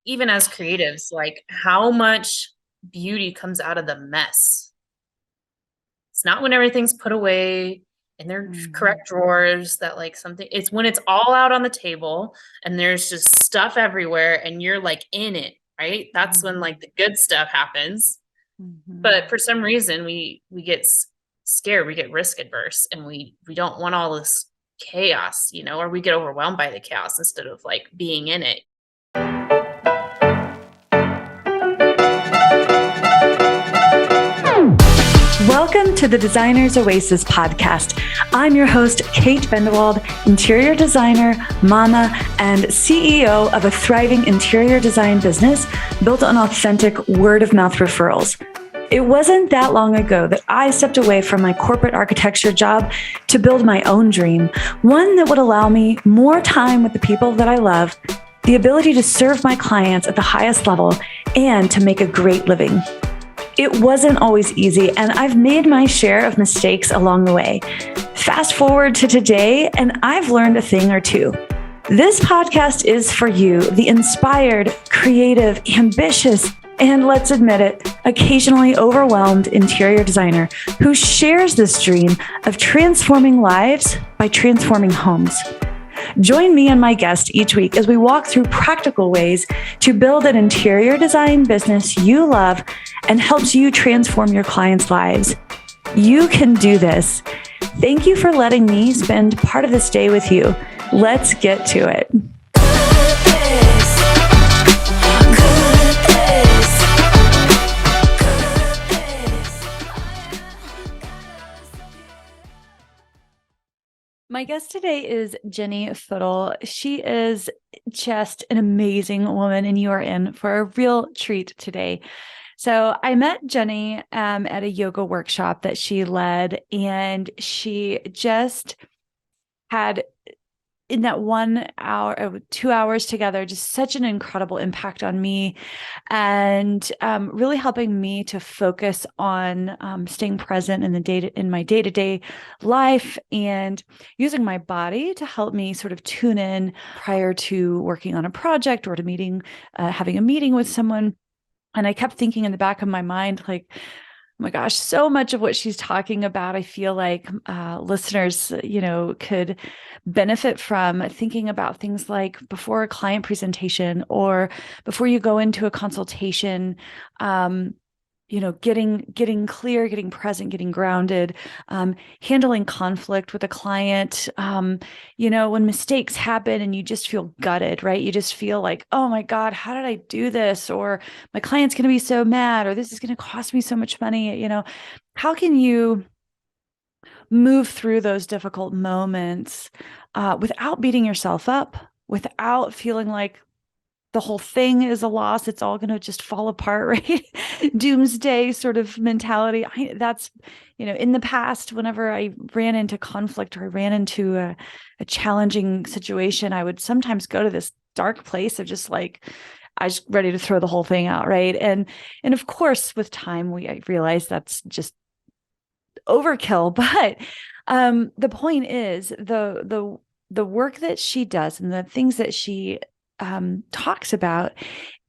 even as creatives, like how much beauty comes out of the mess. It's not when everything's put away in their Mhm. correct drawers that like something, it's when it's all out on the table and there's just stuff everywhere and you're like in it, right? That's when like Mhm. the good stuff happens. But Mhm. for some reason we get scared, we get risk adverse and we don't want all this chaos, or we get overwhelmed by the chaos instead of like being in it. Welcome to the Designer's Oasis podcast. I'm your host, Kate Bendewald, interior designer, mama, and CEO of a thriving interior design business built on authentic word of mouth referrals. It wasn't that long ago that I stepped away from my corporate architecture job to build my own dream, one that would allow me more time with the people that I love, the ability to serve my clients at the highest level, and to make a great living. It wasn't always easy, and I've made my share of mistakes along the way. Fast forward to today, and I've learned a thing or two. This podcast is for you, the inspired, creative, ambitious, and let's admit it, occasionally overwhelmed interior designer who shares this dream of transforming lives by transforming homes. Join me and my guest each week as we walk through practical ways to build an interior design business you love and helps you transform your clients' lives. You can do this. Thank you for letting me spend part of this day with you. Let's get to it. My guest today is Jenny Footle. She is just an amazing woman, and you are in for a real treat today. So I met Jenny at a yoga workshop that she led, and she just had in that 1 hour, 2 hours together, just such an incredible impact on me and really helping me to focus on staying present in my day-to-day life and using my body to help me sort of tune in prior to working on a project or to having a meeting with someone. And I kept thinking in the back of my mind, like, oh my gosh, so much of what she's talking about, I feel like listeners, could benefit from thinking about things like before a client presentation or before you go into a consultation. Getting clear, getting present, getting grounded, handling conflict with a client. When mistakes happen and you just feel gutted, right? You just feel like, oh my God, how did I do this? Or my client's going to be so mad, or this is going to cost me so much money. How can you move through those difficult moments without beating yourself up, without feeling like the whole thing is a loss? It's all going to just fall apart, right? Doomsday sort of mentality. That's, in the past, whenever I ran into conflict or I ran into a challenging situation, I would sometimes go to this dark place of just like, I was ready to throw the whole thing out, right? And of course, with time, I realized that's just overkill. But the point is the work that she does and the things that she talks about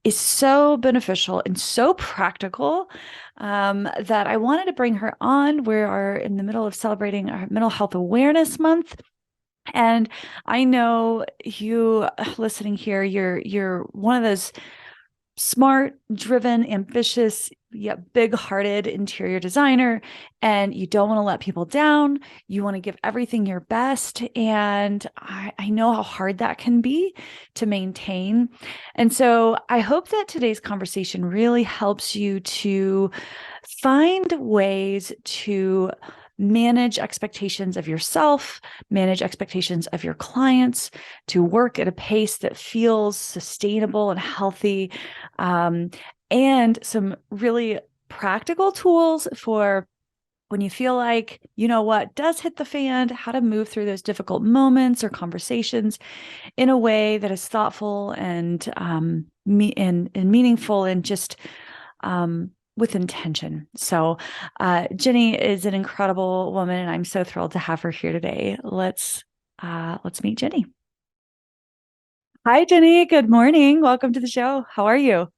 is so beneficial and so practical that I wanted to bring her on. We are in the middle of celebrating our Mental Health Awareness Month. And I know you listening here, you're one of those smart, driven, ambitious, yet big-hearted interior designer, and you don't want to let people down. You want to give everything your best, and I know how hard that can be to maintain. And so I hope that today's conversation really helps you to find ways to manage expectations of yourself, manage expectations of your clients, to work at a pace that feels sustainable and healthy, and some really practical tools for when you feel like, what does hit the fan, how to move through those difficult moments or conversations in a way that is thoughtful and and meaningful and just with intention. So Jenny is an incredible woman, and I'm so thrilled to have her here today. Let's meet Jenny. Hi, Jenny. Good morning. Welcome to the show. How are you?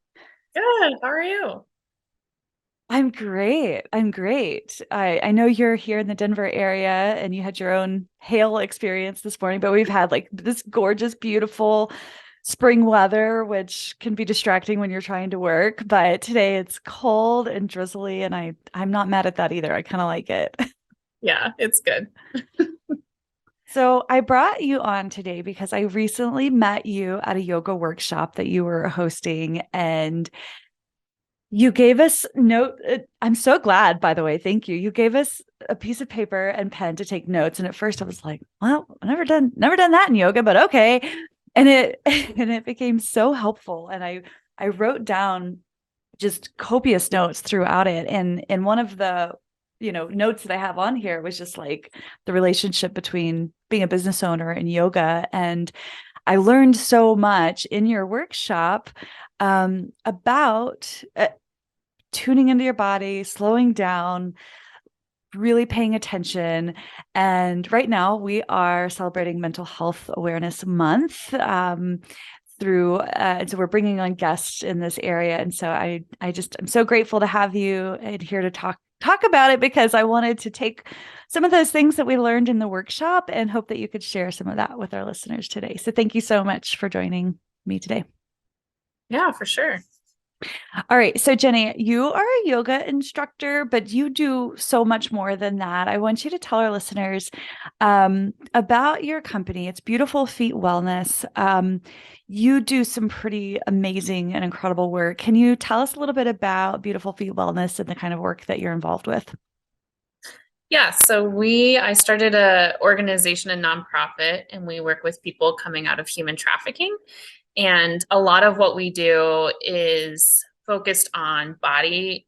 Good. How are you? I'm great. I'm great. I know you're here in the Denver area and you had your own hail experience this morning, but we've had like this gorgeous, beautiful spring weather, which can be distracting when you're trying to work. But today it's cold and drizzly, and I'm not mad at that either. I kind of like it. Yeah, it's good. So I brought you on today because I recently met you at a yoga workshop that you were hosting, and you gave us note. I'm so glad, by the way. Thank you. You gave us a piece of paper and pen to take notes. And at first I was like, well, I've never done that in yoga, but okay. And it and it became so helpful. And I wrote down just copious notes throughout it. And one of the, notes that I have on here was just like the relationship between being a business owner and yoga. And I learned so much in your workshop about tuning into your body, slowing down, really paying attention. And right now, we are celebrating Mental Health Awareness Month. And so we're bringing on guests in this area, and so I'm so grateful to have you and here to talk about it, because I wanted to take some of those things that we learned in the workshop and hope that you could share some of that with our listeners today. So thank you so much for joining me today. Yeah, for sure. All right. So, Jenny, you are a yoga instructor, but you do so much more than that. I want you to tell our listeners about your company. It's Beautiful Feet Wellness. You do some pretty amazing and incredible work. Can you tell us a little bit about Beautiful Feet Wellness and the kind of work that you're involved with? Yeah, so I started a organization and nonprofit, and we work with people coming out of human trafficking. And a lot of what we do is focused on bodily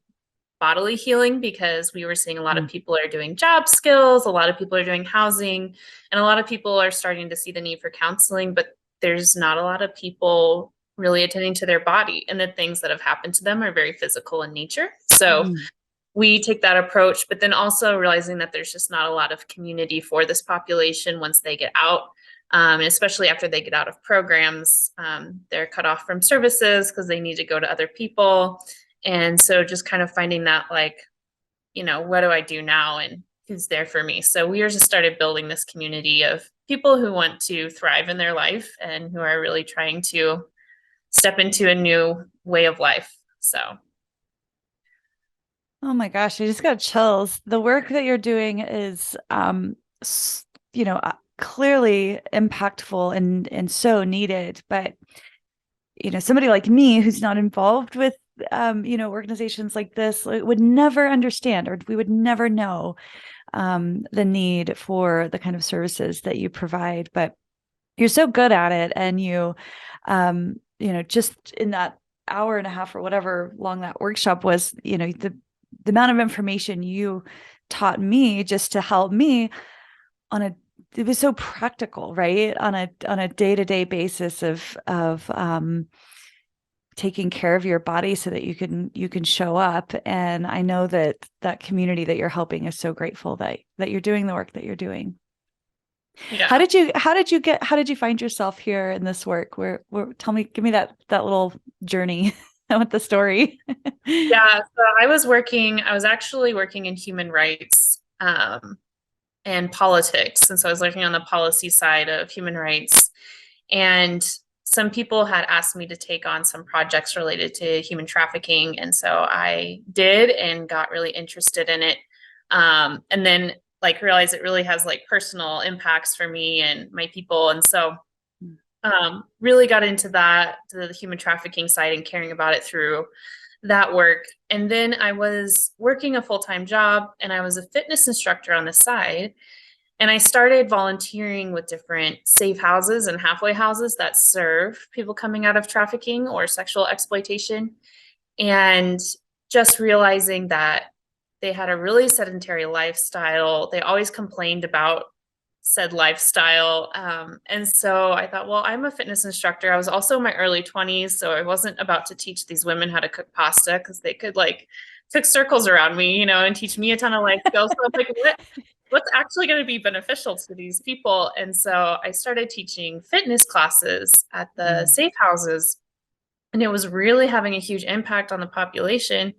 healing, because we were seeing a lot of Mm. people are doing job skills, a lot of people are doing housing, and a lot of people are starting to see the need for counseling, but there's not a lot of people really attending to their body, and the things that have happened to them are very physical in nature. So Mm. we take that approach, but then also realizing that there's just not a lot of community for this population once they get out. And especially after they get out of programs, they're cut off from services because they need to go to other people. And so just kind of finding that, like, what do I do now and who's there for me? So we just started building this community of people who want to thrive in their life and who are really trying to step into a new way of life. So Oh my gosh, I just got chills. The work that you're doing is, clearly impactful and so needed. But somebody like me who's not involved with, organizations like this, like, would never understand, or we would never know the need for the kind of services that you provide. But you're so good at it, and just in that hour and a half or whatever long that workshop was, the amount of information you taught me just to help me on a it was so practical, right? On a day-to-day basis of taking care of your body so that you can show up. And I know that that community that you're helping is so grateful that you're doing the work that you're doing. How yeah. did you how did you find yourself here in this work? Give me that little journey with the story. Yeah, so I was actually working in human rights and politics. And so I was working on the policy side of human rights. And some people had asked me to take on some projects related to human trafficking. And so I did and got really interested in it. And then like realized it really has like personal impacts for me and my people. And so really got into the human trafficking side and caring about it through that work. And then I was working a full-time job and I was a fitness instructor on the side. And I started volunteering with different safe houses and halfway houses that serve people coming out of trafficking or sexual exploitation. And just realizing that they had a really sedentary lifestyle. They always complained about said lifestyle. And so I thought, well, I'm a fitness instructor. I was also in my early 20s, so I wasn't about to teach these women how to cook pasta because they could like cook circles around me, and teach me a ton of life skills. So I was like, what? what's actually going to be beneficial to these people. And so I started teaching fitness classes at the Mm. safe houses, and it was really having a huge impact on the population.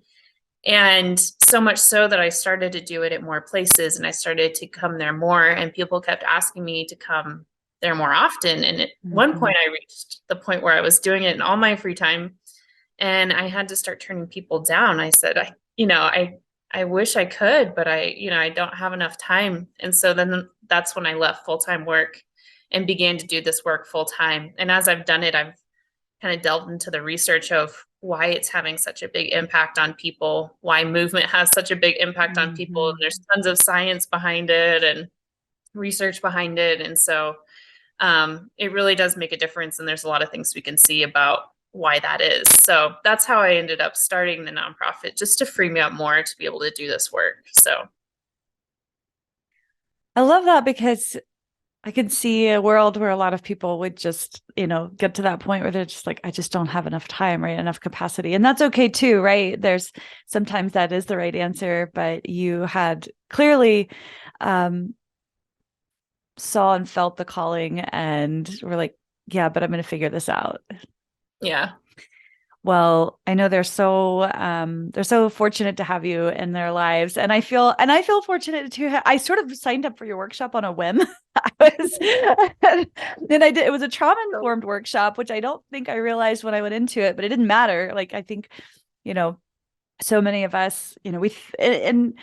And so much so that I started to do it at more places and I started to come there more. And people kept asking me to come there more often. And at one Mhm. point, I reached the point where I was doing it in all my free time and I had to start turning people down. I said, I wish I could, but I don't have enough time. And so then that's when I left full-time work and began to do this work full time. And as I've done it, I've kind of delved into the research of why it's having such a big impact on people, why movement has such a big impact on people. And Mhm. there's tons of science behind it and research behind it. And so it really does make a difference. And there's a lot of things we can see about why that is. So that's how I ended up starting the nonprofit, just to free me up more to be able to do this work. So I love that because I could see a world where a lot of people would just, get to that point where they're just like, I just don't have enough time, right? Enough capacity. And that's okay too, right? There's sometimes that is the right answer, but you had clearly saw and felt the calling and were like, yeah, but I'm going to figure this out. yeah. Well, I know they're so fortunate to have you in their lives, and I feel fortunate too. I sort of signed up for your workshop on a whim. I was, and I did. It was a trauma informed workshop, which I don't think I realized when I went into it, but it didn't matter. Like I think, you know, so many of us, and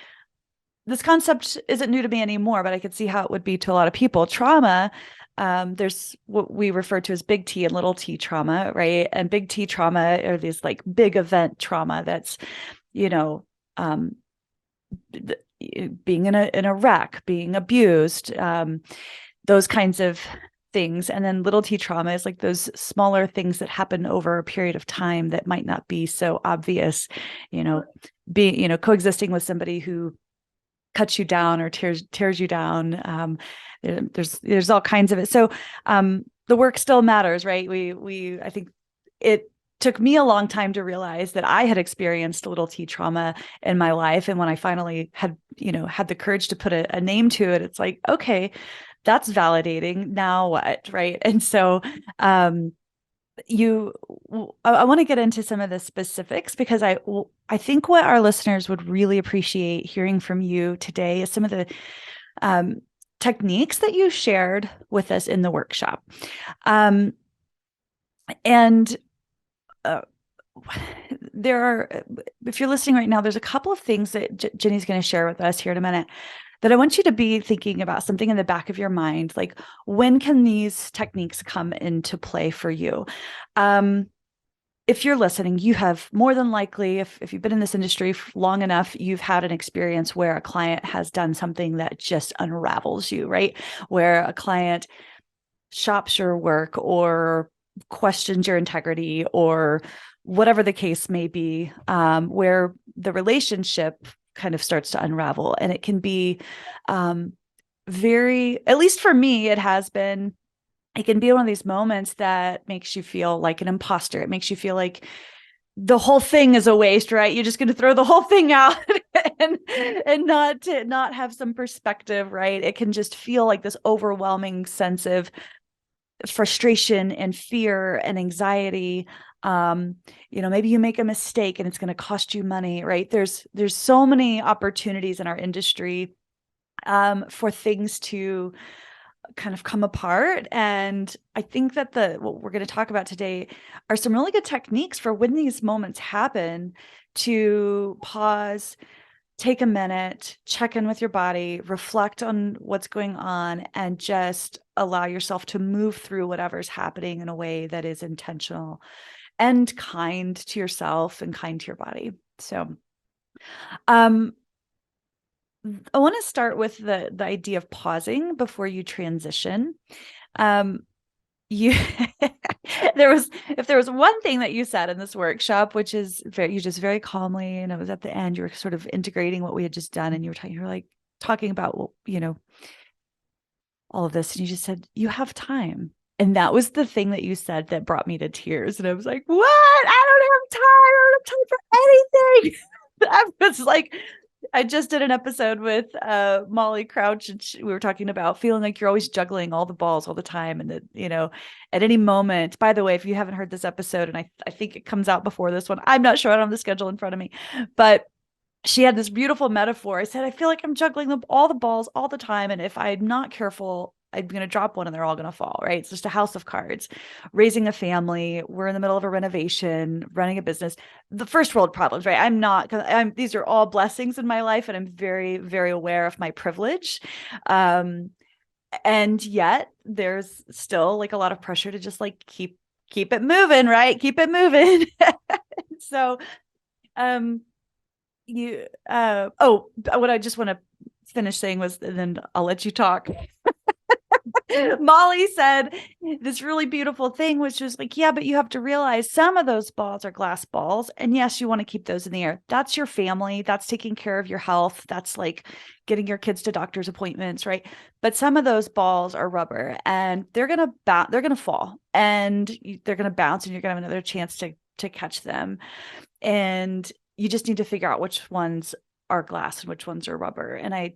this concept isn't new to me anymore, but I could see how it would be to a lot of people. Trauma, there's what we refer to as big T and little T trauma, right? And big T trauma are these like big event trauma that's, you know, um, being in a wreck, being abused, those kinds of things. And then little T trauma is like those smaller things that happen over a period of time that might not be so obvious, coexisting with somebody who cuts you down or tears you down. There's all kinds of it. So the work still matters, right? I think it took me a long time to realize that I had experienced little T trauma in my life. And when I finally had the courage to put a name to it, it's like, okay, that's validating. Now what? Right. And so I want to get into some of the specifics because I think what our listeners would really appreciate hearing from you today is some of the um, techniques that you shared with us in the workshop. And there are, if you're listening right now, there's a couple of things that Jenny's going to share with us here in a minute that I want you to be thinking about, something in the back of your mind, like when can these techniques come into play for you? If you're listening, you have more than likely, if you've been in this industry long enough, you've had an experience where a client has done something that just unravels you, right? Where a client shops your work or questions your integrity or whatever the case may be, where the relationship kind of starts to unravel. And it can be at least for me, it can be one of these moments that makes you feel like an imposter. It makes you feel like the whole thing is a waste, right? You're just going to throw the whole thing out and not have some perspective, right? It can just feel like this overwhelming sense of frustration and fear and anxiety. Maybe you make a mistake and it's going to cost you money, right? There's so many opportunities in our industry for things to kind of come apart. And I think that what we're going to talk about today are some really good techniques for when these moments happen to pause, take a minute, check in with your body, reflect on what's going on, and just allow yourself to move through whatever's happening in a way that is intentional and kind to yourself and kind to your body. So, I want to start with the idea of pausing before you transition. Um, you if there was one thing that you said in this workshop, which is you just very calmly, and it was at the end, you were sort of integrating what we had just done, and you were like talking about, well, all of this, and you just said, you have time. And that was the thing that you said that brought me to tears. And I was like, what? I don't have time. I don't have time for anything. I was like, I just did an episode with Molly Crouch, and we were talking about feeling like you're always juggling all the balls all the time, and that, you know, at any moment. By the way, if you haven't heard this episode, and I think it comes out before this one, I'm not sure, I don't have the schedule in front of me, but she had this beautiful metaphor. I said, I feel like I'm juggling all the balls all the time, and if I'm not careful, I'm going to drop one and they're all going to fall, right? It's just a house of cards. Raising a family, we're in the middle of a renovation, running a business, the first world problems, right? These are all blessings in my life, and I'm very, very aware of my privilege. And yet there's still like a lot of pressure to just like keep it moving, right? Keep it moving. So, what I just want to finish saying was, and then I'll let you talk. Molly said this really beautiful thing, which was like, yeah, but you have to realize some of those balls are glass balls. And yes, you want to keep those in the air. That's your family. That's taking care of your health. That's like getting your kids to doctor's appointments, right? But some of those balls are rubber, and they're going to fall, and they're going to bounce, and you're going to have another chance to catch them. And you just need to figure out which ones are glass and which ones are rubber. And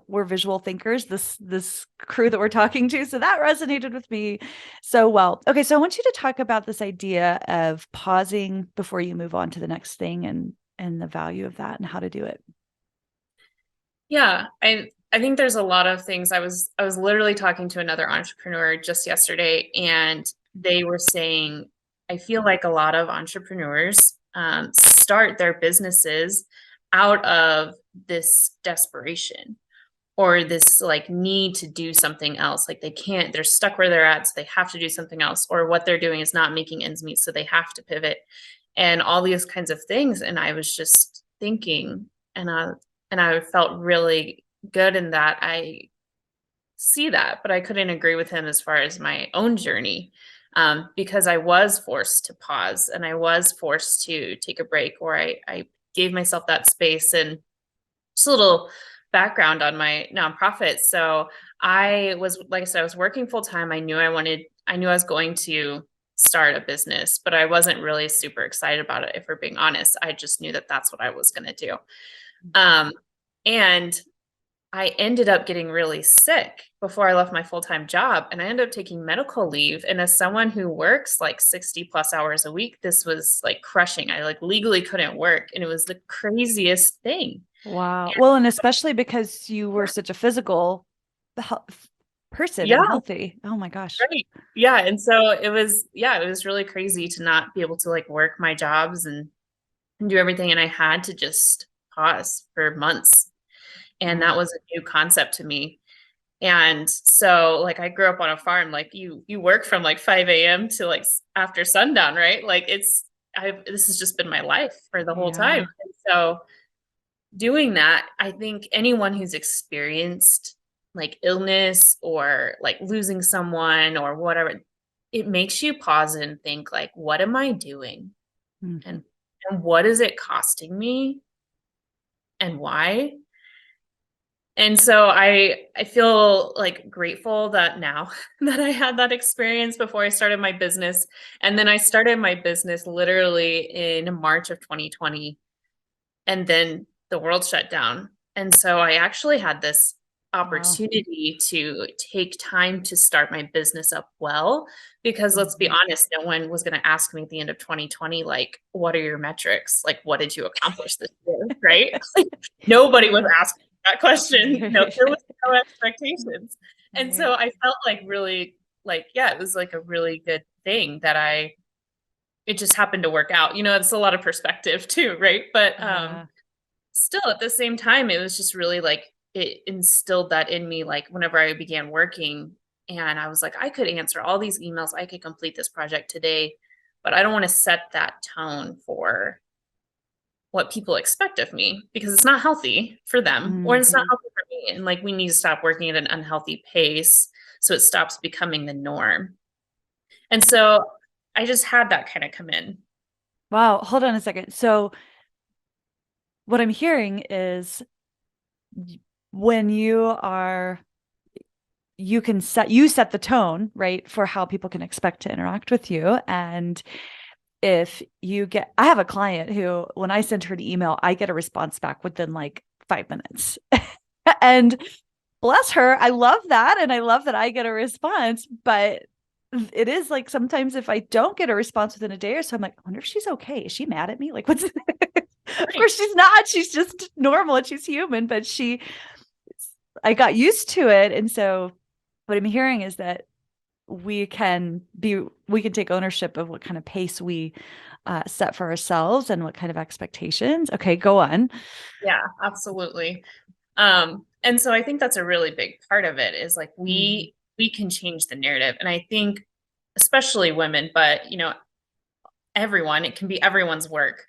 we're visual thinkers, this crew that we're talking to. So that resonated with me so well. Okay. So I want you to talk about this idea of pausing before you move on to the next thing, and the value of that and how to do it. Yeah, I think there's a lot of things. I was literally talking to another entrepreneur just yesterday, and they were saying, I feel like a lot of entrepreneurs start their businesses out of this desperation or this like need to do something else. Like they're stuck where they're at, so they have to do something else, or what they're doing is not making ends meet, so they have to pivot, and all these kinds of things. And I was just thinking, and I felt really good in that I see that, but I couldn't agree with him as far as my own journey, because I was forced to pause and I was forced to take a break, or I gave myself that space. And just a little background on my nonprofit. So like I said, I was working full time. I knew I was going to start a business, but I wasn't really super excited about it. If we're being honest, I just knew that that's what I was going to do. And I ended up getting really sick before I left my full-time job, and I ended up taking medical leave. And as someone who works like 60 plus hours a week, this was like crushing. I like legally couldn't work, and it was the craziest thing. Wow. Well, and especially because you were such a physical person and healthy. Oh my gosh. Right. Yeah. And so it was really crazy to not be able to like work my jobs and do everything. And I had to just pause for months. And that was a new concept to me. And so like I grew up on a farm, like you work from like 5 a.m. to like after sundown, right? Like this has just been my life for the whole time. And so doing that, I think anyone who's experienced like illness or like losing someone or whatever, it makes you pause and think like, what am I doing? Mm-hmm. And what is it costing me? And why? And so I feel like grateful that now that I had that experience before I started my business. And then I started my business literally in March of 2020. And then the world shut down. And so I actually had this opportunity to take time to start my business up well, because let's be honest, no one was going to ask me at the end of 2020, like, what are your metrics? Like, what did you accomplish this year? Right? Like, nobody was asking that question. No, there was no expectations. And so I felt like really like, yeah, it was like a really good thing that it just happened to work out. It's a lot of perspective too, right? But still at the same time, it was just really like it instilled that in me. Like whenever I began working, and I was like, I could answer all these emails, I could complete this project today, but I don't want to set that tone for what people expect of me, because it's not healthy for them, or it's not healthy for me. And like we need to stop working at an unhealthy pace so it stops becoming the norm. And so I just had that kind of come in. Wow. Hold on a second. So what I'm hearing is when you set the tone, right, for how people can expect to interact with you. And if you get, I have a client who, when I send her an email, I get a response back within like 5 minutes. And bless her, I love that. And I love that I get a response. But it is like sometimes if I don't get a response within a day or so, I'm like, I wonder if she's okay. Is she mad at me? Like, what's of Right. course she's not. She's just normal and she's human, but I got used to it. And so what I'm hearing is that we can take ownership of what kind of pace we set for ourselves and what kind of expectations. Okay, go on. Yeah, absolutely. And so I think that's a really big part of it is like Mm-hmm. we can change the narrative. And I think especially women, but everyone, it can be everyone's work.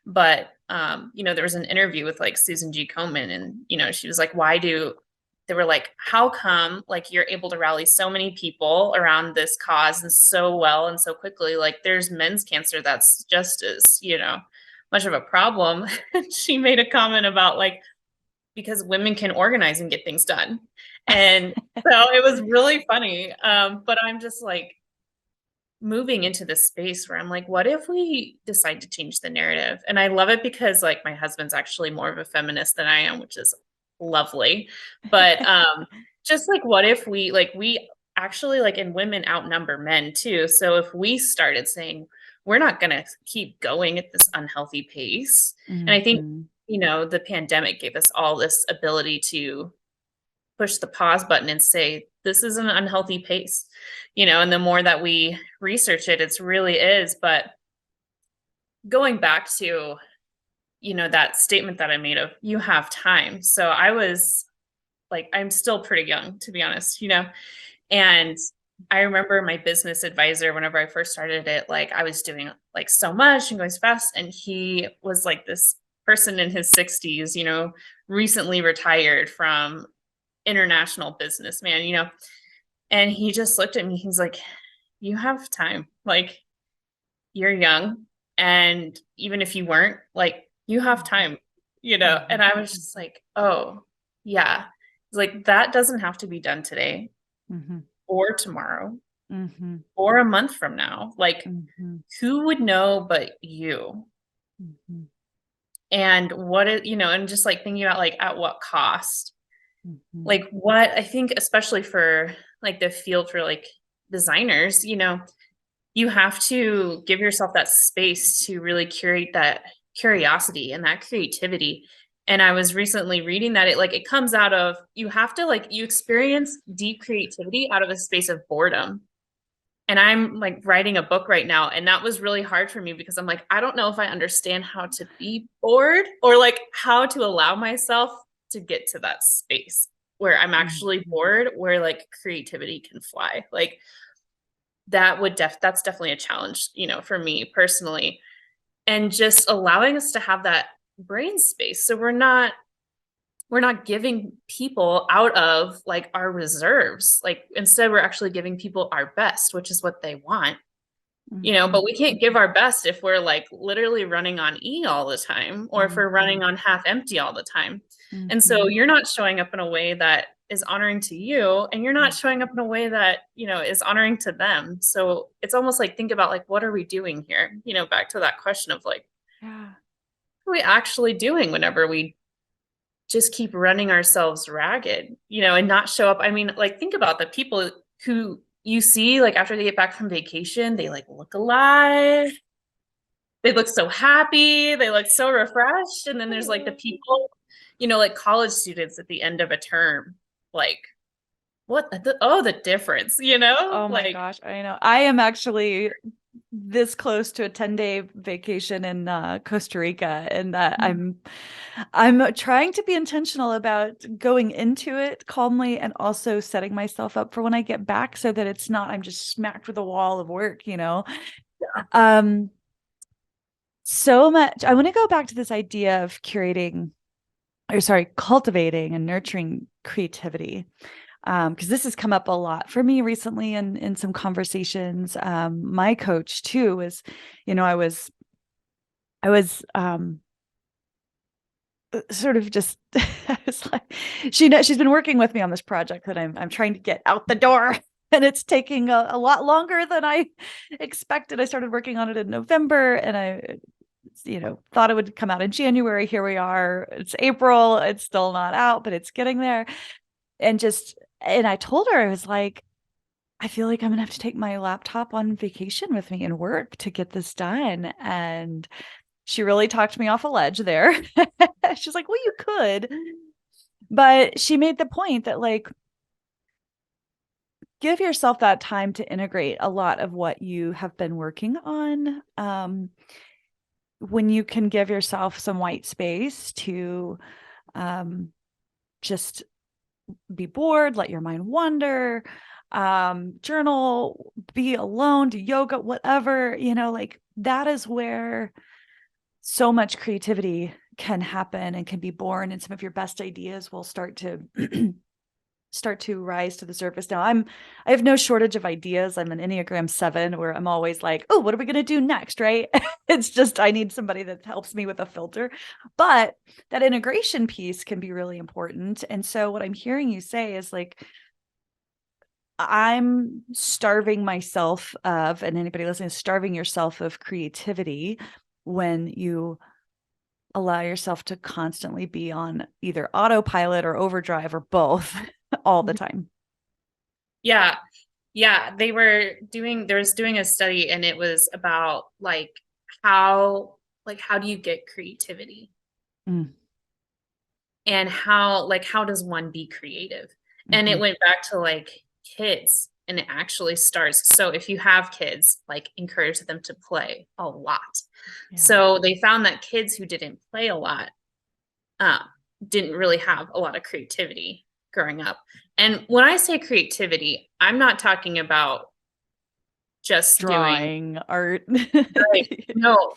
But there was an interview with like Susan G. Komen, and she was like, they were like, how come like you're able to rally so many people around this cause and so well and so quickly? Like there's men's cancer that's just as, much of a problem. She made a comment about like because women can organize and get things done. And so it was really funny. But I'm just like moving into this space where I'm like, what if we decide to change the narrative? And I love it because like my husband's actually more of a feminist than I am, which is lovely. But just like what if we actually like and women outnumber men too. So if we started saying we're not going to keep going at this unhealthy pace. And I think Mm-hmm. the pandemic gave us all this ability to push the pause button and say, this is an unhealthy pace, and the more that we research it, it's really is. But going back to, that statement that I made of you have time. So I was like, I'm still pretty young, to be honest, and I remember my business advisor, whenever I first started it, like I was doing like so much and going so fast. And he was like this person in his 60s, recently retired from international businessman, and he just looked at me. He's like, you have time. Like, you're young. And even if you weren't, like, you have time, Mm-hmm. And I was just like, oh, yeah. It's like, that doesn't have to be done today Mm-hmm. or tomorrow Mm-hmm. or a month from now. Like, Mm-hmm. who would know but you? Mm-hmm. And and just like thinking about like at what cost? Mm-hmm. Like, what I think, especially for like the field for like designers, you have to give yourself that space to really curate that curiosity and that creativity. And I was recently reading that it comes out of you have to like you experience deep creativity out of a space of boredom. And I'm like writing a book right now, and that was really hard for me because I'm like, I don't know if I understand how to be bored or like how to allow myself to get to that space where I'm actually bored, where like creativity can fly. Like that's definitely a challenge, for me personally. And just allowing us to have that brain space. So we're not giving people out of like our reserves. Like instead we're actually giving people our best, which is what they want. Mm-hmm. But we can't give our best if we're like literally running on E all the time, or if we're Mm-hmm. running on half empty all the time. And so Mm-hmm. you're not showing up in a way that is honoring to you, and you're not showing up in a way that, is honoring to them. So it's almost like think about like, what are we doing here? Back to that question of like, Yeah. what are we actually doing whenever we just keep running ourselves ragged, and not show up. I mean, like think about the people who you see like after they get back from vacation, they like look alive, they look so happy, they look so refreshed. And then there's like the people, like college students at the end of a term, like the difference, Oh my like gosh, I know. I am actually this close to a 10-day vacation in Costa Rica, and that I'm trying to be intentional about going into it calmly and also setting myself up for when I get back so that it's not I'm just smacked with a wall of work. Um so much I want to go back to this idea of cultivating and nurturing creativity, because this has come up a lot for me recently in some conversations. My coach too is, I was sort of just I was like, she's been working with me on this project that I'm trying to get out the door. and it's taking a lot longer than I expected. I started working on it in November, and I, thought it would come out in January. Here we are. It's April. It's still not out, but it's getting there. And I told her, I was like, I feel like I'm gonna have to take my laptop on vacation with me and work to get this done. And she really talked me off a ledge there. She's like, well, you could. But she made the point that, like, give yourself that time to integrate a lot of what you have been working on. When you can give yourself some white space to just be bored, let your mind wander, journal, be alone, do yoga, whatever, like that is where so much creativity can happen and can be born, and some of your best ideas will start to rise to the surface. Now I have no shortage of ideas. I'm an Enneagram 7, where I'm always like, oh, what are we going to do next? Right. It's just, I need somebody that helps me with a filter, but that integration piece can be really important. And so what I'm hearing you say is, like, I'm starving myself of, and anybody listening, starving yourself of creativity when you allow yourself to constantly be on either autopilot or overdrive or both all the time. Yeah. Yeah. There was doing a study, and it was about how do you get creativity? Mm. And how does one be creative? And it went back to kids, and it actually starts. So if you have kids, encourage them to play a lot. Yeah. So they found that kids who didn't play a lot didn't really have a lot of creativity growing up. And when I say creativity, I'm not talking about just drawing, art. No,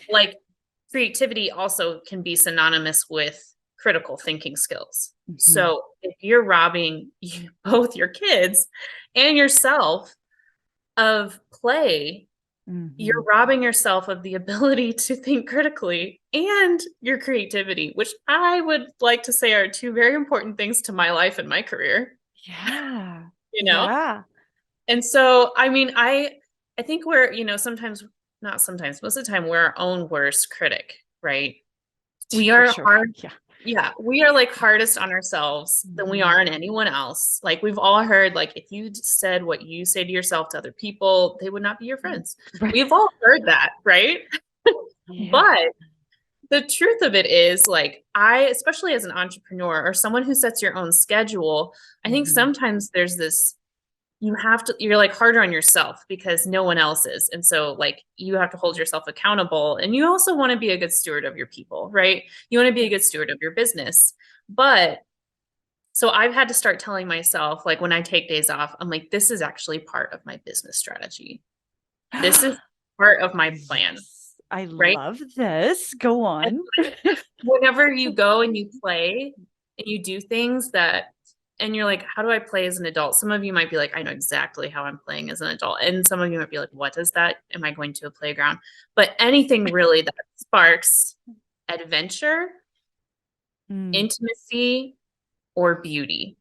creativity also can be synonymous with critical thinking skills. So if you're robbing both your kids and yourself of play, you're robbing yourself of the ability to think critically and your creativity, which I would like to say are two very important things to my life and my career. Yeah. Yeah. And so, I mean, I think we're, sometimes, not sometimes, most of the time, we're our own worst critic, right? We For are sure. hard. Yeah. Yeah. We are hardest on ourselves than we are on anyone else. We've all heard, if you said what you say to yourself to other people, they would not be your friends. Right. We've all heard that, right? Yeah. But the truth of it is, especially as an entrepreneur or someone who sets your own schedule, I think sometimes there's this, you're harder on yourself because no one else is. And so you have to hold yourself accountable, and you also want to be a good steward of your people, right? You want to be a good steward of your business. But so I've had to start telling myself, when I take days off, I'm like, this is actually part of my business strategy. This is part of my plan. I right? love this. Go on. Whenever you go and you play and you do things and you're like, how do I play as an adult? Some of you might be like, I know exactly how I'm playing as an adult. And some of you might be like, what is that? Am I going to a playground? But anything really that sparks adventure, intimacy, or beauty.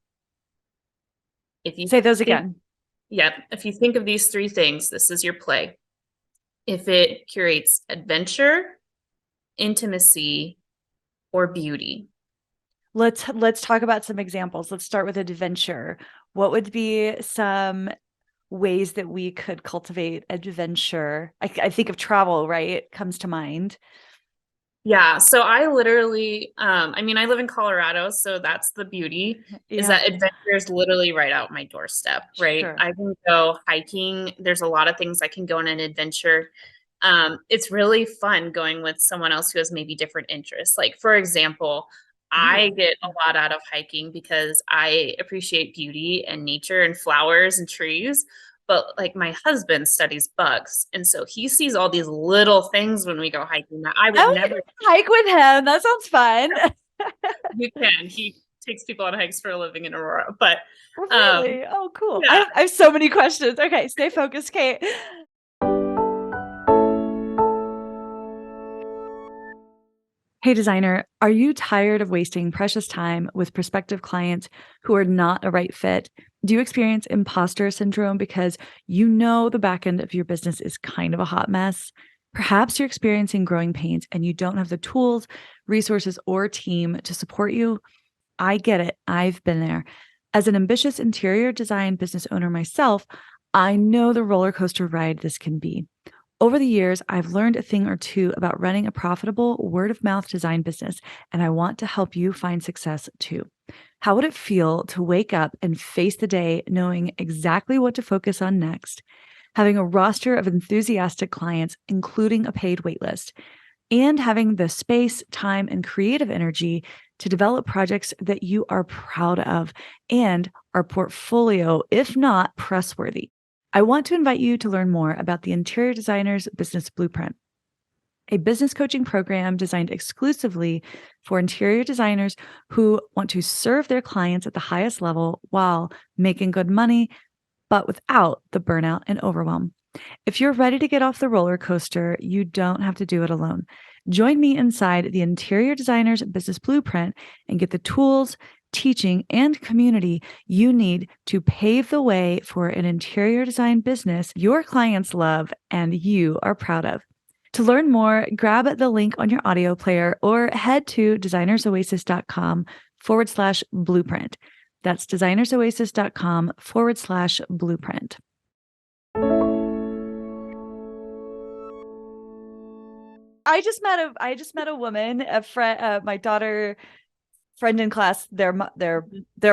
If you say those again. Yep. If you think of these three things, this is your play. If it curates adventure, intimacy, or beauty. Let's talk about some examples. Let's start with adventure. What would be some ways that we could cultivate adventure? I think of travel, right? Comes to mind. Yeah. So I literally, I live in Colorado, so that's the beauty, is that adventure is literally right out my doorstep, right? Sure. I can go hiking. There's a lot of things I can go on an adventure. It's really fun going with someone else who has maybe different interests. For example, I get a lot out of hiking because I appreciate beauty and nature and flowers and trees. But my husband studies bugs, and so he sees all these little things when we go hiking that I would never hike with him. That sounds fun. You can. He takes people on hikes for a living in Aurora. But really? Oh, cool. Yeah. I have so many questions. Okay, stay focused, Kate. Hey, designer, are you tired of wasting precious time with prospective clients who are not a right fit? Do you experience imposter syndrome because you know the back end of your business is kind of a hot mess? Perhaps you're experiencing growing pains and you don't have the tools, resources, or team to support you. I get it. I've been there. As an ambitious interior design business owner myself, I know the roller coaster ride this can be. Over the years, I've learned a thing or two about running a profitable word of mouth design business, and I want to help you find success too. How would it feel to wake up and face the day knowing exactly what to focus on next, having a roster of enthusiastic clients, including a paid waitlist, and having the space, time, and creative energy to develop projects that you are proud of and are portfolio, if not press worthy? I want to invite you to learn more about the Interior Designer's Business Blueprint, a business coaching program designed exclusively for interior designers who want to serve their clients at the highest level while making good money, but without the burnout and overwhelm. If you're ready to get off the roller coaster, you don't have to do it alone. Join me inside the Interior Designer's Business Blueprint and get the tools, teaching, and community you need to pave the way for an interior design business your clients love and you are proud of. To learn more, grab the link on your audio player or head to designersoasis.com/blueprint. That's designersoasis.com/blueprint. I just met a woman, a friend, my daughter friend in class, their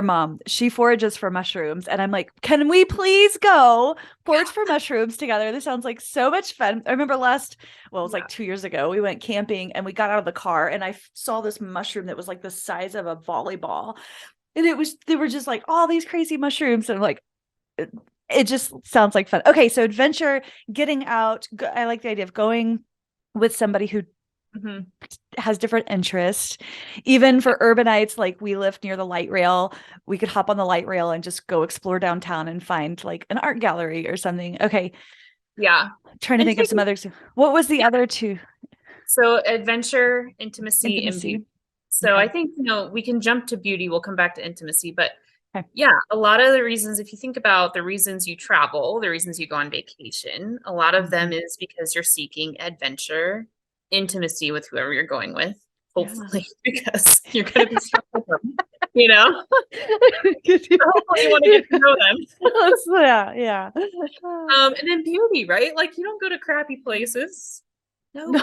mom, she forages for mushrooms, and I'm like, can we please go forage for mushrooms together? This sounds like so much fun. I remember it was like 2 years ago, we went camping and we got out of the car and I saw this mushroom that was like the size of a volleyball, and they were just like all these crazy mushrooms, and I'm like, it just sounds like fun. Okay, so adventure, getting out. I like the idea of going with somebody who has different interests. Even for urbanites, like we live near the light rail, we could hop on the light rail and just go explore downtown and find like an art gallery or something. Okay. Yeah. Trying to And think of some others. What was the other two? so adventure, intimacy, and Intimacy. beauty. So Okay. I think, we can jump to beauty. We'll come back to intimacy, but Okay. yeah, a lot of the reasons, if you think about the reasons you travel, the reasons you go on vacation, a lot of them Mhm. is because you're seeking adventure, intimacy with whoever you're going with, Yeah. hopefully, because you're going to be stuck with them, you know? Good. So hopefully you want to get to know them. Yeah, yeah. And then beauty, right? Like you don't go to crappy places. No, No,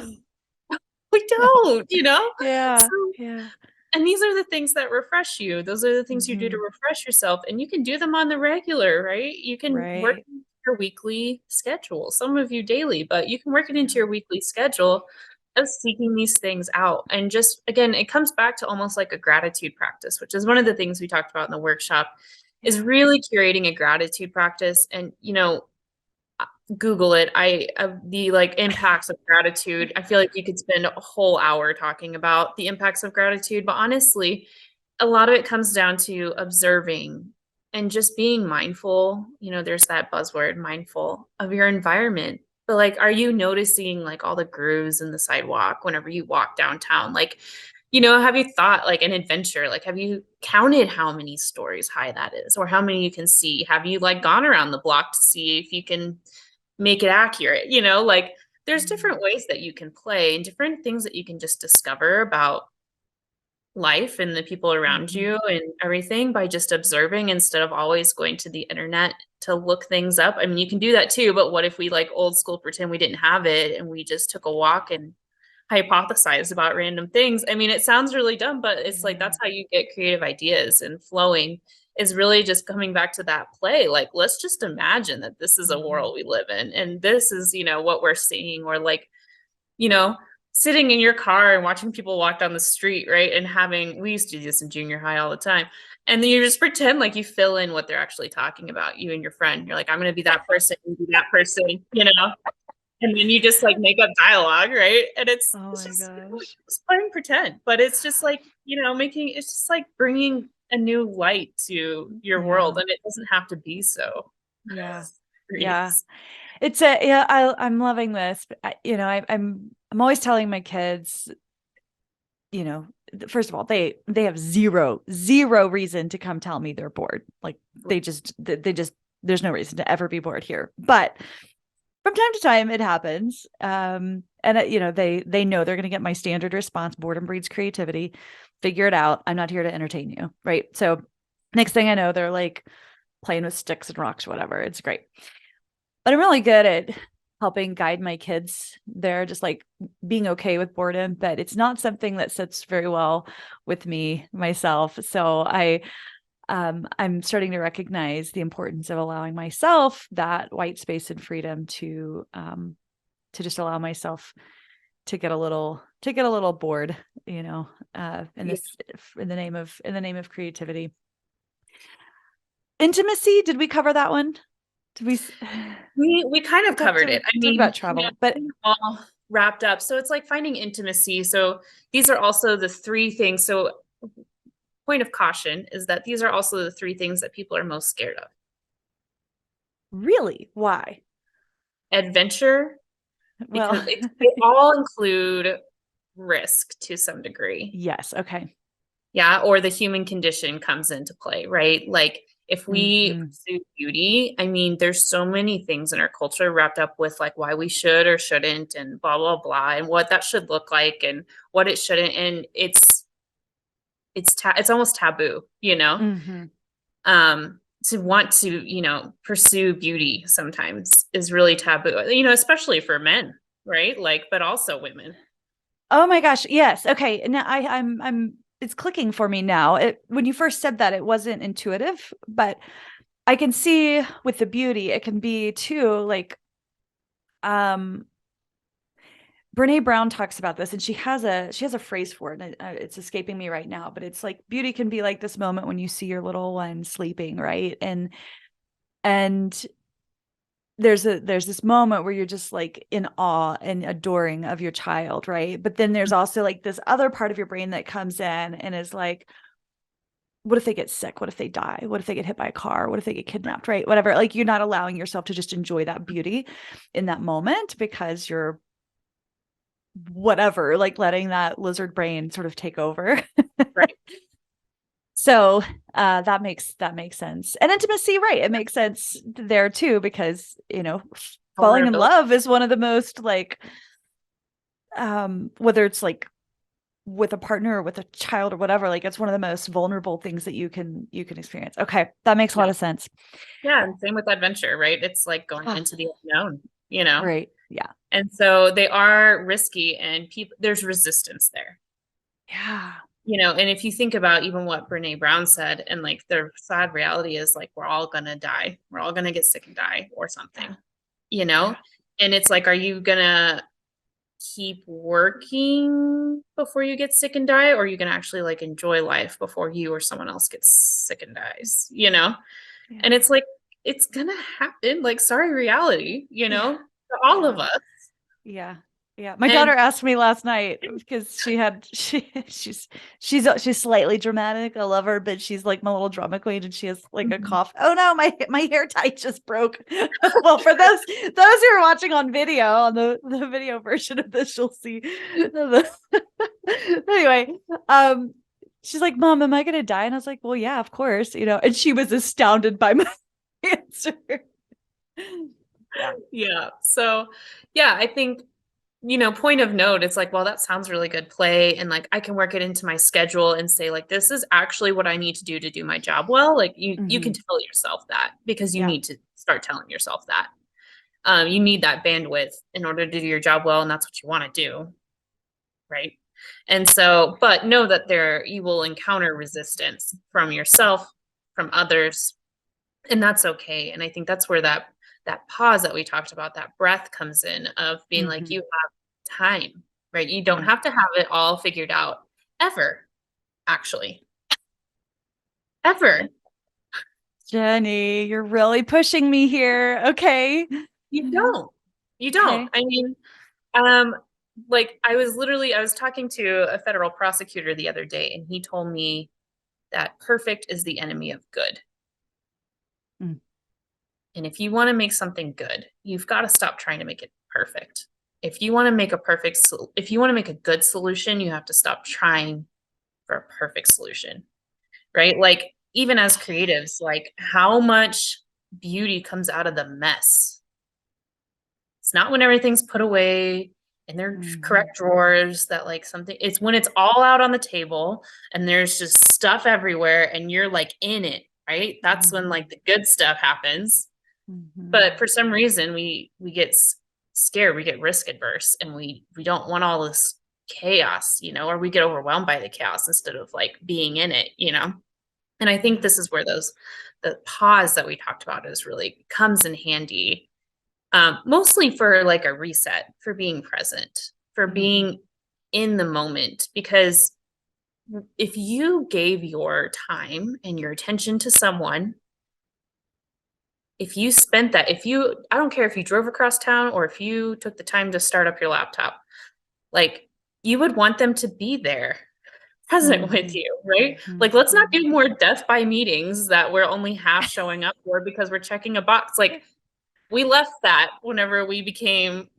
we no. don't, Yeah, So yeah. and these are the things that refresh you. Those are the things you do to Mhm. refresh yourself, and you can do them on the regular, right? You can work Right. into your weekly schedule. Some of you daily, but you can work it into Yeah. your weekly schedule of seeking these things out. And just again, it comes back to almost like a gratitude practice, which is one of the things we talked about in the workshop, is Yeah. really curating a gratitude practice. And Google it. The like impacts of gratitude. I feel like you could spend a whole hour talking about the impacts of gratitude, but honestly, a lot of it comes down to observing and just being mindful. There's that buzzword, mindful of your environment. But like, are you noticing like all the grooves in the sidewalk whenever you walk downtown? Like, have you thought like an adventure? Like, have you counted how many stories high that is or how many you can see? Have you like gone around the block to see if you can make it accurate? Like there's Mhm. different ways that you can play and different things that you can just discover about life and the people around Mhm. you and everything by just observing instead of always going to the internet to look things up. I mean, you can do that too, but what if we like old school pretend we didn't have it and we just took a walk and hypothesized about random things? I mean, it sounds really dumb, but it's like Yeah. that's how you get creative ideas, and flowing is really just coming back to that play. Like, let's just imagine that this is a Mhm. world we live in and this is, what we're seeing, or like, you know, sitting in your car and watching people walk down the street, right? And we used to do this in junior high all the time. And then you just pretend like you fill in what they're actually talking about, you and your friend. You're like, I'm going to be that person, you be that person, and then you just like make up dialogue, right? And it's, Oh it's my just, gosh. just playing pretend, but it's just like, it's just like bringing a new light to your world. Yeah. And it doesn't have to be so Yeah. Yeah. serious. I'm loving this. But I'm always telling my kids, you know, first of all, they have zero reason to come tell me they're bored. Like they just there's no reason to ever be bored here. But from time to time it happens. And you know, they know they're going to get my standard response: boredom breeds creativity. Figure it out. I'm not here to entertain you. Right. So next thing I know, they're like playing with sticks and rocks, whatever. It's great. But I'm really good at helping guide my kids there, just like being okay with boredom, but it's not something that sits very well with me myself. So I'm starting to recognize the importance of allowing myself that white space and freedom to just allow myself to get a little bored, you know, in Yeah. this, in the name of creativity. Intimacy, did we cover that one? Did We kind of covered it. I talk mean, about travel, but all wrapped up. So it's like finding intimacy. So these are also the three things. So point of caution is that these are also the three things that people are most scared of. really, why? Adventure, Well, because they all include risk to some degree. yes, okay. Yeah, or the human condition comes into play, right? Like if we Mm-hmm. pursue beauty, I mean, there's so many things in our culture wrapped up with like why we should or shouldn't and blah blah blah and what that should look like and what it shouldn't, and it's almost taboo, you know? Mm-hmm. To want to, you know, pursue beauty sometimes is really taboo, you know, especially for men, right? Like, but also women. Oh my gosh, yes. Okay. Now I'm it's clicking for me now. When you first said that, it wasn't intuitive, but I can see with the beauty, it can be too like um Brene Brown talks about this, and she has a phrase for it, and it's escaping me right now, but it's like beauty can be like this moment when you see your little one sleeping, right? And there's this moment where you're just like in awe and adoring of your child, right? But then there's also like this other part of your brain that comes in and is like, what if they get sick? What if they die? What if they get hit by a car? What if they get kidnapped? Right? Whatever. Like you're not allowing yourself to just enjoy that beauty in that moment because you're whatever, like letting that lizard brain sort of take over. Right. So that makes sense. And intimacy, right? It makes sense there too, because you know, falling in Vulnerability. love is one of the most like whether it's like with a partner or with a child or whatever, like it's one of the most vulnerable things that you can experience. Okay, that makes a Yeah. lot of sense. Yeah. And same with adventure, right? It's like going Ah, into the unknown, you know? right. Yeah. And so they are risky and people there's resistance there. Yeah. You know, and if you think about even what Brene Brown said, and like the sad reality is like we're all gonna die. We're all gonna get sick and die or Yeah. something, you Yeah. know? And it's like, are you gonna keep working before you get sick and die, or are you gonna actually like enjoy life before you or someone else gets sick and dies, you know? And Yeah. it's like it's gonna happen, like sorry reality, you Yeah. know, for all of Yeah. us. Yeah. Yeah. My daughter And asked me last night because she's slightly dramatic. I love her, but she's like my little drama queen and she has like a Mhm. cough. Oh no, my hair tie just broke. Well, for those who are watching on video, on the video version of this, you'll see anyway, um she's like, Mom, am I gonna die? And I was like, well, yeah, of course, you know, and she was astounded by my answer. Yeah. Yeah. So, yeah, I think, you know, point of note, it's like, well, that sounds really good play. And like, I can work it into my schedule and say, like, this is actually what I need to do my job well. Like, you can Hmm. tell yourself that because you Yeah. need to start telling yourself that. You need that bandwidth in order to do your job well. And that's what you want to do. Right. And so, but know that you will encounter resistance from yourself, from others, and that's okay. And I think that's where that pause that we talked about, that breath comes in of being like Hmm. you have time, right? You don't Yeah. have to have it all figured out ever, actually. Ever. Jenny, you're really pushing me here. Okay. You don't. You don't. Okay. I mean, um like I was talking to a federal prosecutor the other day and he told me that perfect is the enemy of good. Mm. And if you want to make something good, you've got to stop trying to make it perfect. if you want to make a if you want to make a good solution, you have to stop trying for a perfect solution, right? Like even as creatives, like how much beauty comes out of the mess. It's not when everything's put away in their Mhm. correct drawers that like something, it's when it's all out on the table and there's just stuff everywhere and you're like in it, right? That's when Mhm. like the good stuff happens. Mhm. But for some reason we get scared, we get risk adverse and we don't want all this chaos, or we get overwhelmed by the chaos instead of like being in it. And I think Yeah. this is where the pause that we talked about is really comes in handy, mostly for like a reset, for being present, for Mhm. being in the moment. Because if you gave your time and your attention to someone, if you spent that, I don't care if you drove across town or if you took the time to start up your laptop, like you would want them to be there present with Mhm. you, right? Mhm. Like, let's not Mhm. do more death by meetings that we're only half showing up for because we're checking a box. Like, we left that whenever we became,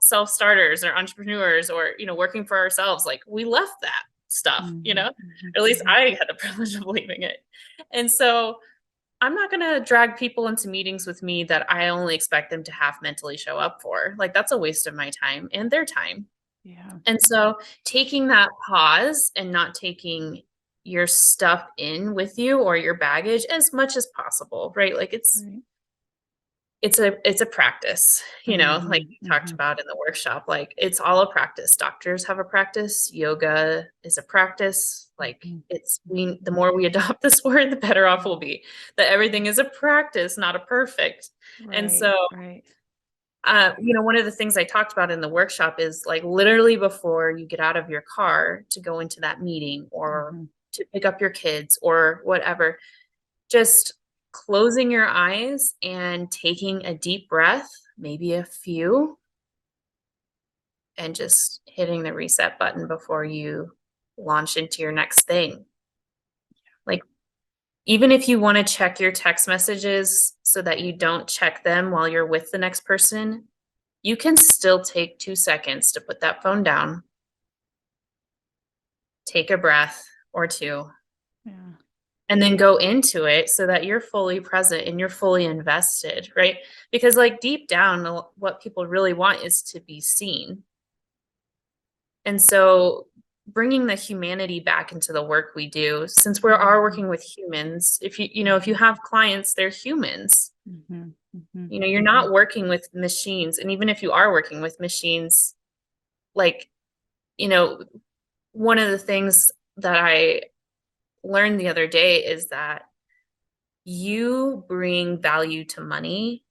self-starters or entrepreneurs or, working for ourselves. Like, we left that stuff. Mhm. Mhm. At least Mhm. I had the privilege of leaving it. And so I'm not going to drag people into meetings with me that I only expect them to half mentally show up for. Like, that's a waste of my time and their time. Yeah. And so taking that pause and not taking your stuff in with you or your baggage as much as possible, right? Like Right. it's a practice, like Mhm. we talked Mhm. about in the workshop. Like it's all a practice. Doctors have a practice, yoga is a practice. Like Mhm. it's we the more we adopt this word, the better off we'll be. That everything is a practice, not a perfect. And Right. so Right. one of the things I talked about in the workshop is like literally before you get out of your car to go into that meeting or Mhm. to pick up your kids or whatever, just closing your eyes and taking a deep breath, maybe a few, and just hitting the reset button before you launch into your next thing. Like, even if you want to check your text messages so that you don't check them while you're with the next person, you can still take 2 seconds to put that phone down, take a breath or two, Yeah. and then go into it so that you're fully present and you're fully invested, right? Because, like, deep down, what people really want is to be seen. And so, bringing the humanity back into the work we do, since we are Mhm. working with humans, if you Mhm. have clients, they're humans. Mhm. Mhm. You're not working with machines. And even if you are working with machines, like, you know, one of the things that I learned the other day is that you bring value to money.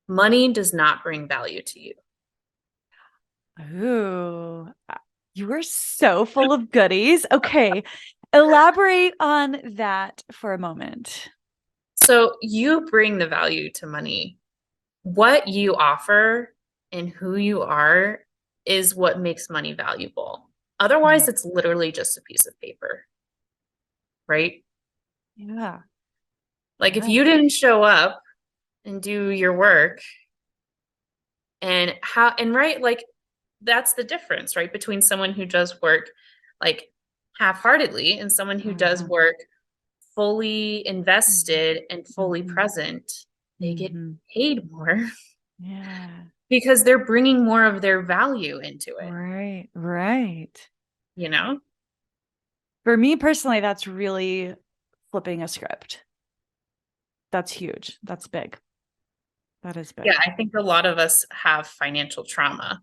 Money does not bring value to you. Ooh, you were so full of goodies. Okay. Elaborate on that for a moment. So you bring the value to money. What you offer and who you are is what makes money valuable. Otherwise, Mm. it's literally just a piece of paper, right? Yeah. Like if Yeah. you didn't show up and do your work right, like that's the difference, right? Between someone who does work like half-heartedly and someone who does Mhm. work fully Mhm. invested and fully Mhm. present. They get Mhm. paid more Yeah. because they're bringing more of their value into it, Right. Right. you know? For me personally, that's really flipping a script. That's huge. That's big. That is Yeah, big. I think a lot of us have financial trauma,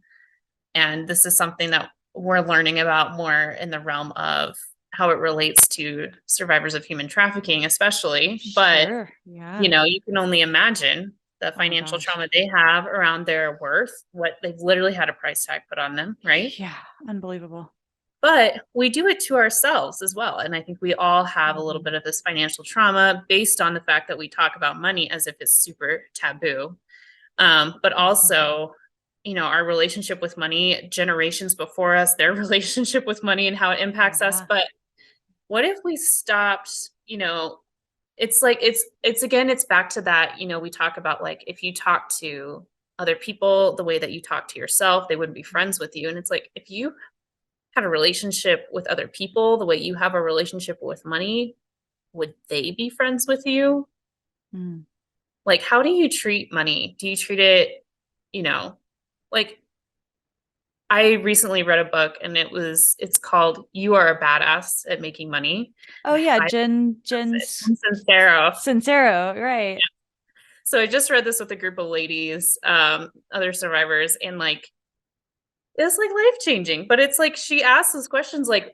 and this is something that we're learning about more in the realm of how it relates to survivors of human trafficking, especially. But, Sure. Yeah. you can only imagine the Oh my financial gosh. trauma they have around their worth, what they've literally had a price tag put on them, right? Yeah. Unbelievable. But we do it to ourselves as well. And I think we all have a little Mhm. bit of this financial trauma based on the fact that we talk about money as if it's super taboo. But Mhm. also, our relationship with money, generations before us, their relationship with money and how it impacts us. Yeah. But what if we stopped, it's like it's again, it's back to that, we talk about like if you talk to other people the way that you talk to yourself. They wouldn't be friends with you. And it's like, if you had a relationship with other people the way you have a relationship with money, would they be friends with you? Mm. Like, how do you treat money? Do you treat it, you know, like I recently read a book and it's called You Are a Badass at Making Money. Oh yeah, I Jen's Sincero. Sincero, right. So I just read this with a group of ladies, other survivors, and like it's like life changing. But it's like she asks those questions like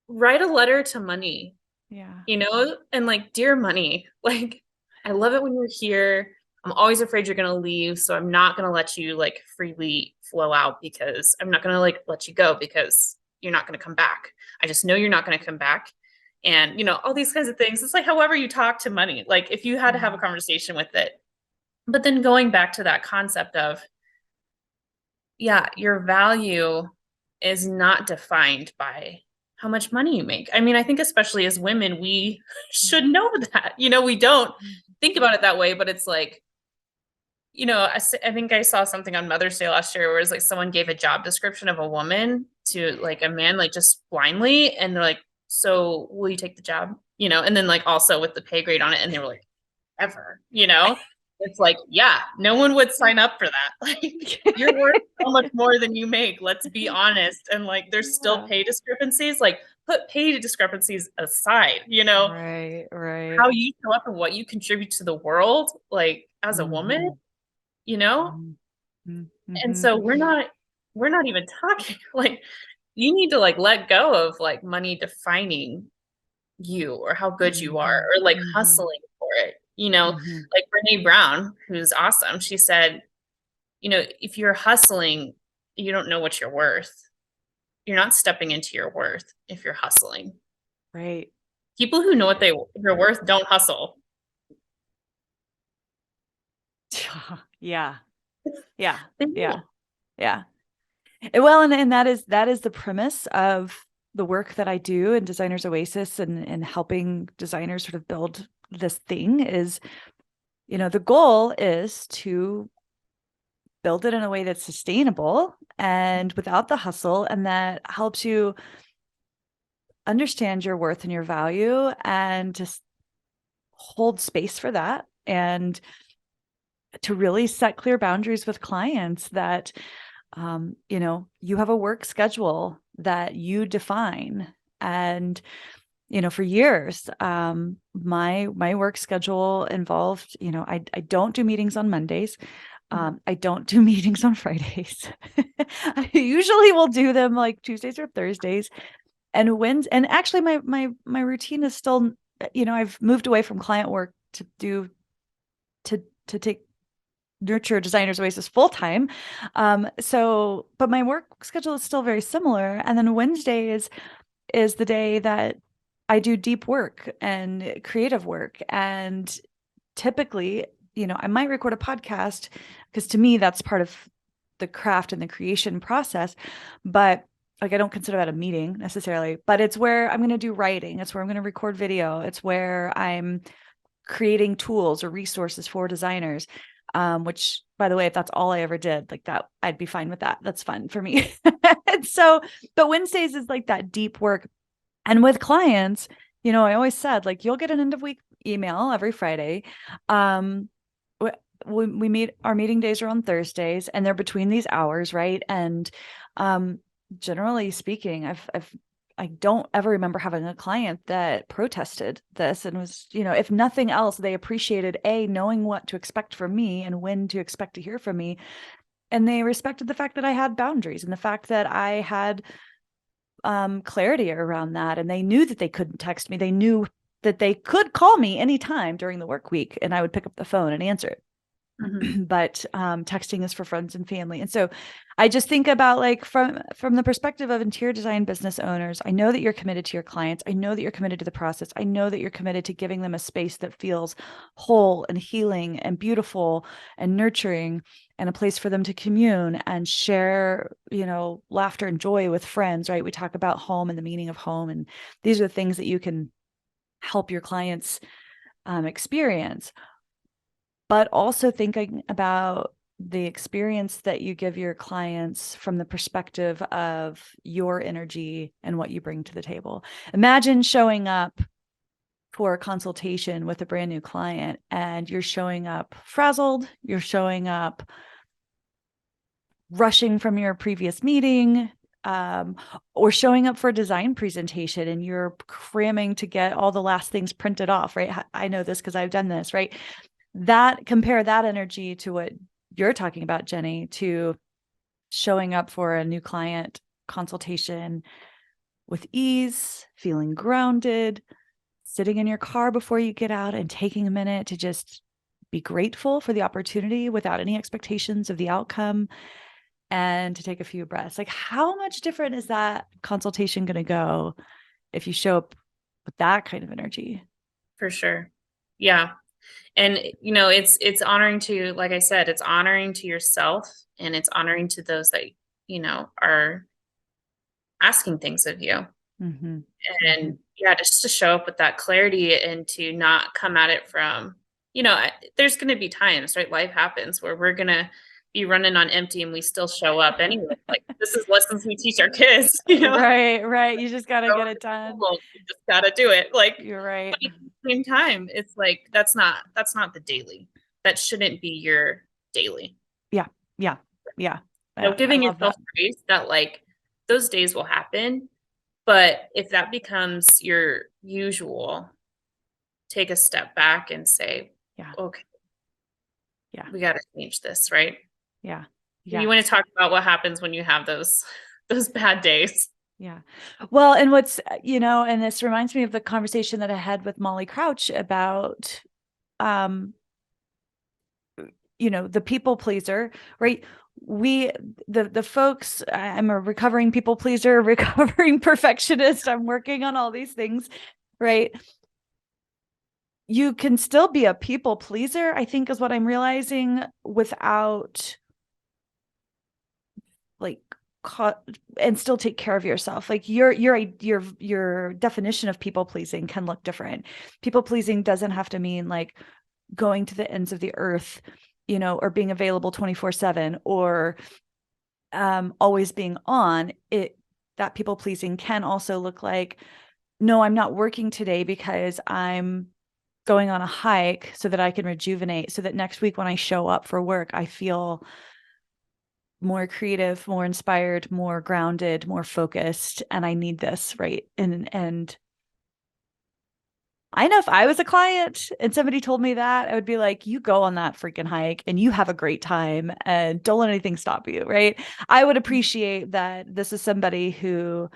write a letter to money, Yeah. and like, dear money, like I love it when you're here. I'm always afraid you're gonna leave, so I'm not gonna let you like freely flow out because I'm not gonna like let you go because you're not gonna come back. I just know you're not gonna come back. And all these kinds of things. It's like however you talk to money, like if you had to have a conversation with it. But then going back to that concept of, yeah, your value is not defined by how much money you make. I mean, I think especially as women, we should know that. We don't think about it that way, but it's like, I think I saw something on Mother's Day last year where it was like someone gave a job description of a woman to like a man, like just blindly, and they're like, "So will you take the job?" And then like also with the pay grade on it, and they were like, "Ever?" It's like, yeah, no one would sign up for that. Like, you're worth so much more than you make. Let's be honest. And like, there's still pay discrepancies. Like, put pay discrepancies aside. Right, How right. you show up and what you contribute to the world, like as a woman, Mhm. you know. Mhm. And Mhm. so we're not even talking. Like, you need to like let go of like money defining you or how good you are Mhm. or like Mhm. hustling for it. Mhm. Like Brene Brown, who's awesome, she said, if you're hustling, you don't know what you're worth. You're not stepping into your worth if you're hustling. Right. People who know what they're worth don't hustle. Yeah. Yeah. They Yeah. don't. Yeah. Well, and that is the premise of the work that I do in Designers Oasis and helping designers sort of build this thing is, the goal is to build it in a way that's sustainable and without the hustle, and that helps you understand your worth and your value and just hold space for that, and to really set clear boundaries with clients that you have a work schedule that you define. And for years, my work schedule involved, I don't do meetings on Mondays. I don't do meetings on Fridays. I usually will do them like Tuesdays or Thursdays. And actually my routine is still, I've moved away from client work to take nurture Designers Oasis full time. But my work schedule is still very similar. And then Wednesday is the day that I do deep work and creative work. And typically, I might record a podcast because to me that's part of the craft and the creation process. But like I don't consider that a meeting necessarily, but it's where I'm going to do writing. It's where I'm going to record video. It's where I'm creating tools or resources for designers. Which by the way, if that's all I ever did, like that, I'd be fine with that. That's fun for me. And so, but Wednesdays is like that deep work. And with clients, I always said, like, you'll get an end of week email every Friday. Um, we meet, our meeting days are on Thursdays and they're between these hours, right? And um, generally speaking, I don't ever remember having a client that protested this and was, if nothing else, they appreciated knowing what to expect from me and when to expect to hear from me. And they respected the fact that I had boundaries and the fact that I had clarity around that. And they knew that they couldn't text me. They knew that they could call me anytime during the work week and I would pick up the phone and answer it. Mhm. But texting is for friends and family. And so I just think about, like, from the perspective of interior design business owners, I know that you're committed to your clients. I know that you're committed to the process. I know that you're committed to giving them a space that feels whole and healing and beautiful and nurturing, and a place for them to commune and share, laughter and joy with friends, right? We talk about home and the meaning of home. And these are the things that you can help your clients experience. But also thinking about the experience that you give your clients from the perspective of your energy and what you bring to the table. Imagine showing up for a consultation with a brand new client and you're showing up frazzled, you're showing up rushing from your previous meeting, or showing up for a design presentation and you're cramming to get all the last things printed off, right? I know this because I've done this, right? Compare that energy to what you're talking about, Jenny, to showing up for a new client consultation with ease, feeling grounded, sitting in your car before you get out and taking a minute to just be grateful for the opportunity without any expectations of the outcome, and to take a few breaths. Like, how much different is that consultation going to go if you show up with that kind of energy? For sure. Yeah. And it's honoring to, like I said, it's honoring to yourself, and it's honoring to those that are asking things of you. Mm-hmm. And yeah, just to show up with that clarity and to not come at it from, there's going to be times, right? Life happens where we're going to be running on empty and we still show up anyway. Like, this is lessons we teach our kids, Right. You just got to get it done. You just got to do it. Like, you're right. but at the same time, it's like, that's not the daily. That shouldn't be your daily. Yeah. Giving yourself grace that, like, those days will happen. But if that becomes your usual, take a step back and say, okay, we got to change this, right? Yeah. You want to talk about what happens when you have those bad days. Yeah. Well, and and this reminds me of the conversation that I had with Molly Crouch about, the people pleaser, right? The folks, I'm a recovering people pleaser, recovering perfectionist. I'm working on all these things, right? You can still be a people pleaser, I think, is what I'm realizing, without and still take care of yourself. Like, your definition of people pleasing can look different. People pleasing doesn't have to mean like going to the ends of the earth, or being available 24/7, or always being on it. That people pleasing can also look like, no, I'm not working today because I'm going on a hike so that I can rejuvenate, so that next week when I show up for work, I feel more creative, more inspired, more grounded, more focused, and I need this, right? And I know if I was a client and somebody told me that, I would be like, you go on that freaking hike and you have a great time and don't let anything stop you, right? I would appreciate that this is somebody who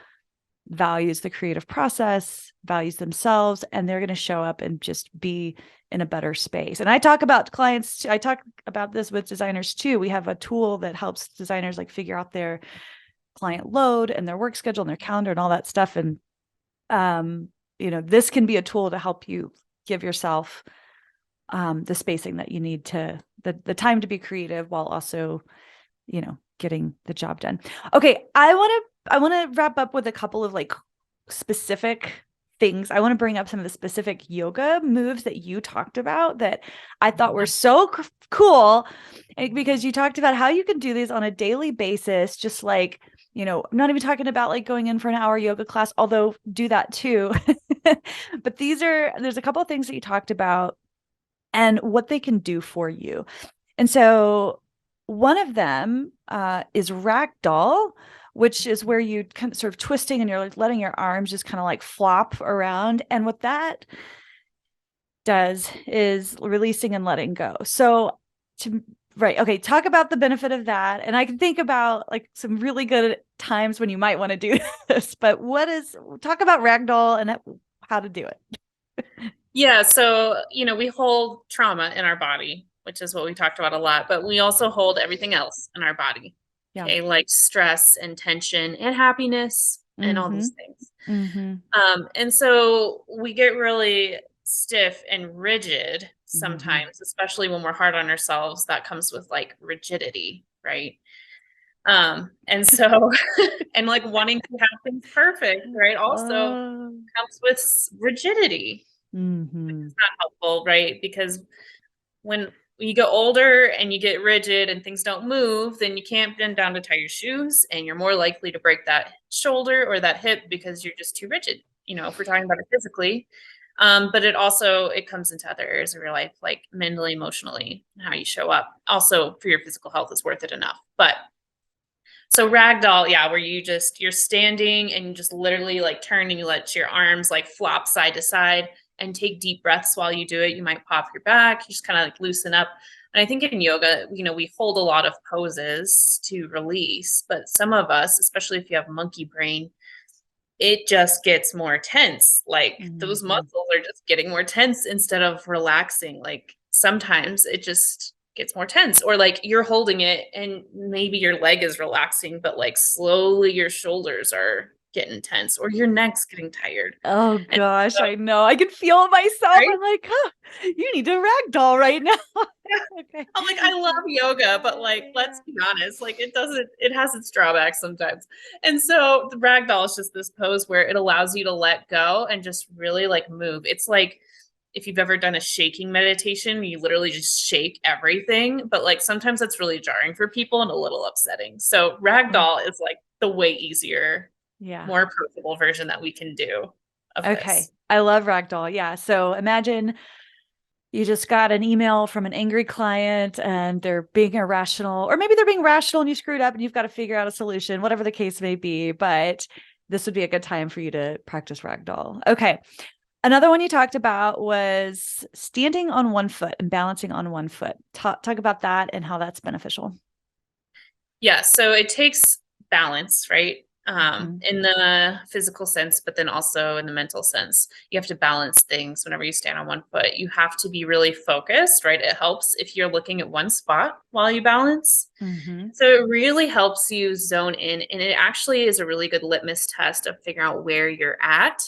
values the creative process, values themselves, and they're going to show up and just be in a better space. And I talk about this with designers too. We have a tool that helps designers like figure out their client load and their work schedule and their calendar and all that stuff. And, this can be a tool to help you give yourself the spacing that you need to the time to be creative while also, getting the job done. Okay. I want to wrap up with a couple of like specific things. I want to bring up some of the specific yoga moves that you talked about that I thought were so cool, because you talked about how you can do these on a daily basis, just like, I'm not even talking about like going in for an hour yoga class, although do that too. But there's a couple of things that you talked about and what they can do for you. And so one of them is ragdoll, which is where you kind of sort of twisting and you're like letting your arms just kind of like flop around. And what that does is releasing and letting go. So right. Okay. Talk about the benefit of that. And I can think about like some really good times when you might want to do this, but talk about ragdoll and how to do it. Yeah. So, we hold trauma in our body, which is what we talked about a lot, but we also hold everything else in our body. Yeah. Okay. Like stress and tension and happiness and all these things. And so we get really stiff and rigid sometimes, especially when we're hard on ourselves. That comes with like rigidity, right? And so, and like wanting to have things perfect, right? Also comes with rigidity. It's not helpful, right? Because when when you get older and you get rigid and things don't move, then you can't bend down to tie your shoes, and you're more likely to break that shoulder or that hip because you're just too rigid. If we're talking about it physically, but it comes into other areas of your life, like mentally, emotionally, and how you show up. Also, for your physical health is worth it enough. But so ragdoll, yeah, where you're standing and you just literally like turn and you let your arms like flop side to side and take deep breaths while you do it. You might pop your back, you just kind of like loosen up. And I think in yoga, we hold a lot of poses to release, but some of us, especially if you have monkey brain, it just gets more tense. Like those Mhm. muscles are just getting more tense instead of relaxing. Like sometimes it just gets more tense, or like you're holding it and maybe your leg is relaxing, but like slowly your shoulders are getting tense or your neck's getting tired. Oh And gosh, so, I know. I can feel it myself. right? I'm like, huh, you need to ragdoll right now. Okay. I'm like, I love yoga, but like, Yeah. let's be honest, like it has its drawbacks sometimes. And so the ragdoll is just this pose where it allows you to let go and just really like move. It's like if you've ever done a shaking meditation, you literally just shake everything. But like sometimes that's really jarring for people and a little upsetting. So Yeah. ragdoll is like the way easier, Yeah. more approachable version that we can do of Okay. this. I love ragdoll. Yeah. So imagine you just got an email from an angry client and they're being irrational, or maybe they're being rational and you screwed up and you've got to figure out a solution, whatever the case may be. But this would be a good time for you to practice ragdoll. Okay. Another one you talked about was standing on one foot and balancing on one foot. Talk about that and how that's beneficial. Yeah, so it takes balance, right? Mhm. In the physical sense, but then also in the mental sense. You have to balance things whenever you stand on one foot. You have to be really focused, right? It helps if you're looking at one spot while you balance. Mhm. So it really helps you zone in, and it actually is a really good litmus test of figuring out where you're at.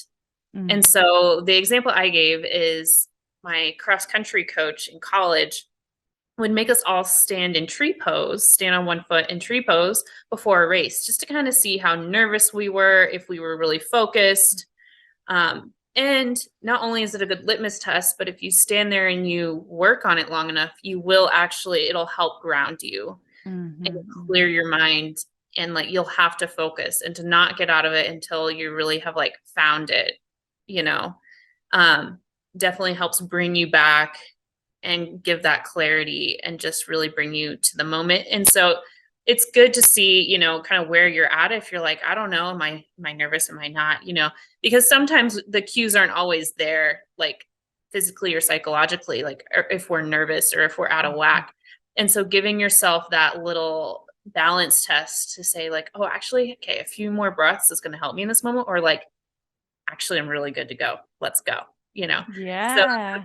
Mm. And so the example I gave is my cross country coach in college would make us all stand in tree pose, stand on one foot in tree pose before a race, just to kind of see how nervous we were, if we were really focused. And not only is it a good litmus test, but if you stand there and you work on it long enough, it'll help ground you and Mhm. clear Mhm. your mind. And like you'll have to focus and to not get out of it until you really have like found it, you know. Um, Definitely helps bring you back and give that clarity and just really bring you to the moment. And so it's good to see, kind of where you're at. If you're like, I don't know, am I nervous? Am I not? Because sometimes the cues aren't always there, like physically or psychologically, like or if we're nervous or if we're out of Mhm. whack. And so giving yourself that little balance test to say, like, oh, actually, okay, a few more breaths is going to help me in this moment, or like, actually, I'm really good to go. Let's go. So Yeah.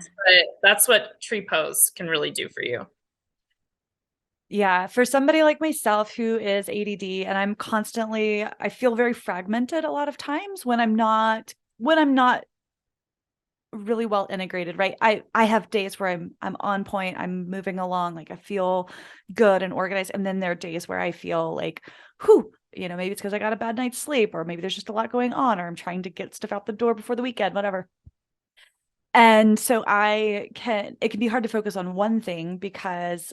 that's what tree pose can really do for you. Yeah, for somebody like myself who is ADD and I feel very fragmented a lot of times when I'm not really well integrated, right? I have days where I'm on point, I'm moving along, like I feel good and organized, and then there are days where I feel like, whew, maybe it's because I got a bad night's sleep, or maybe there's just a lot going on, or I'm trying to get stuff out the door before the weekend, whatever. And so it can be hard to focus on one thing because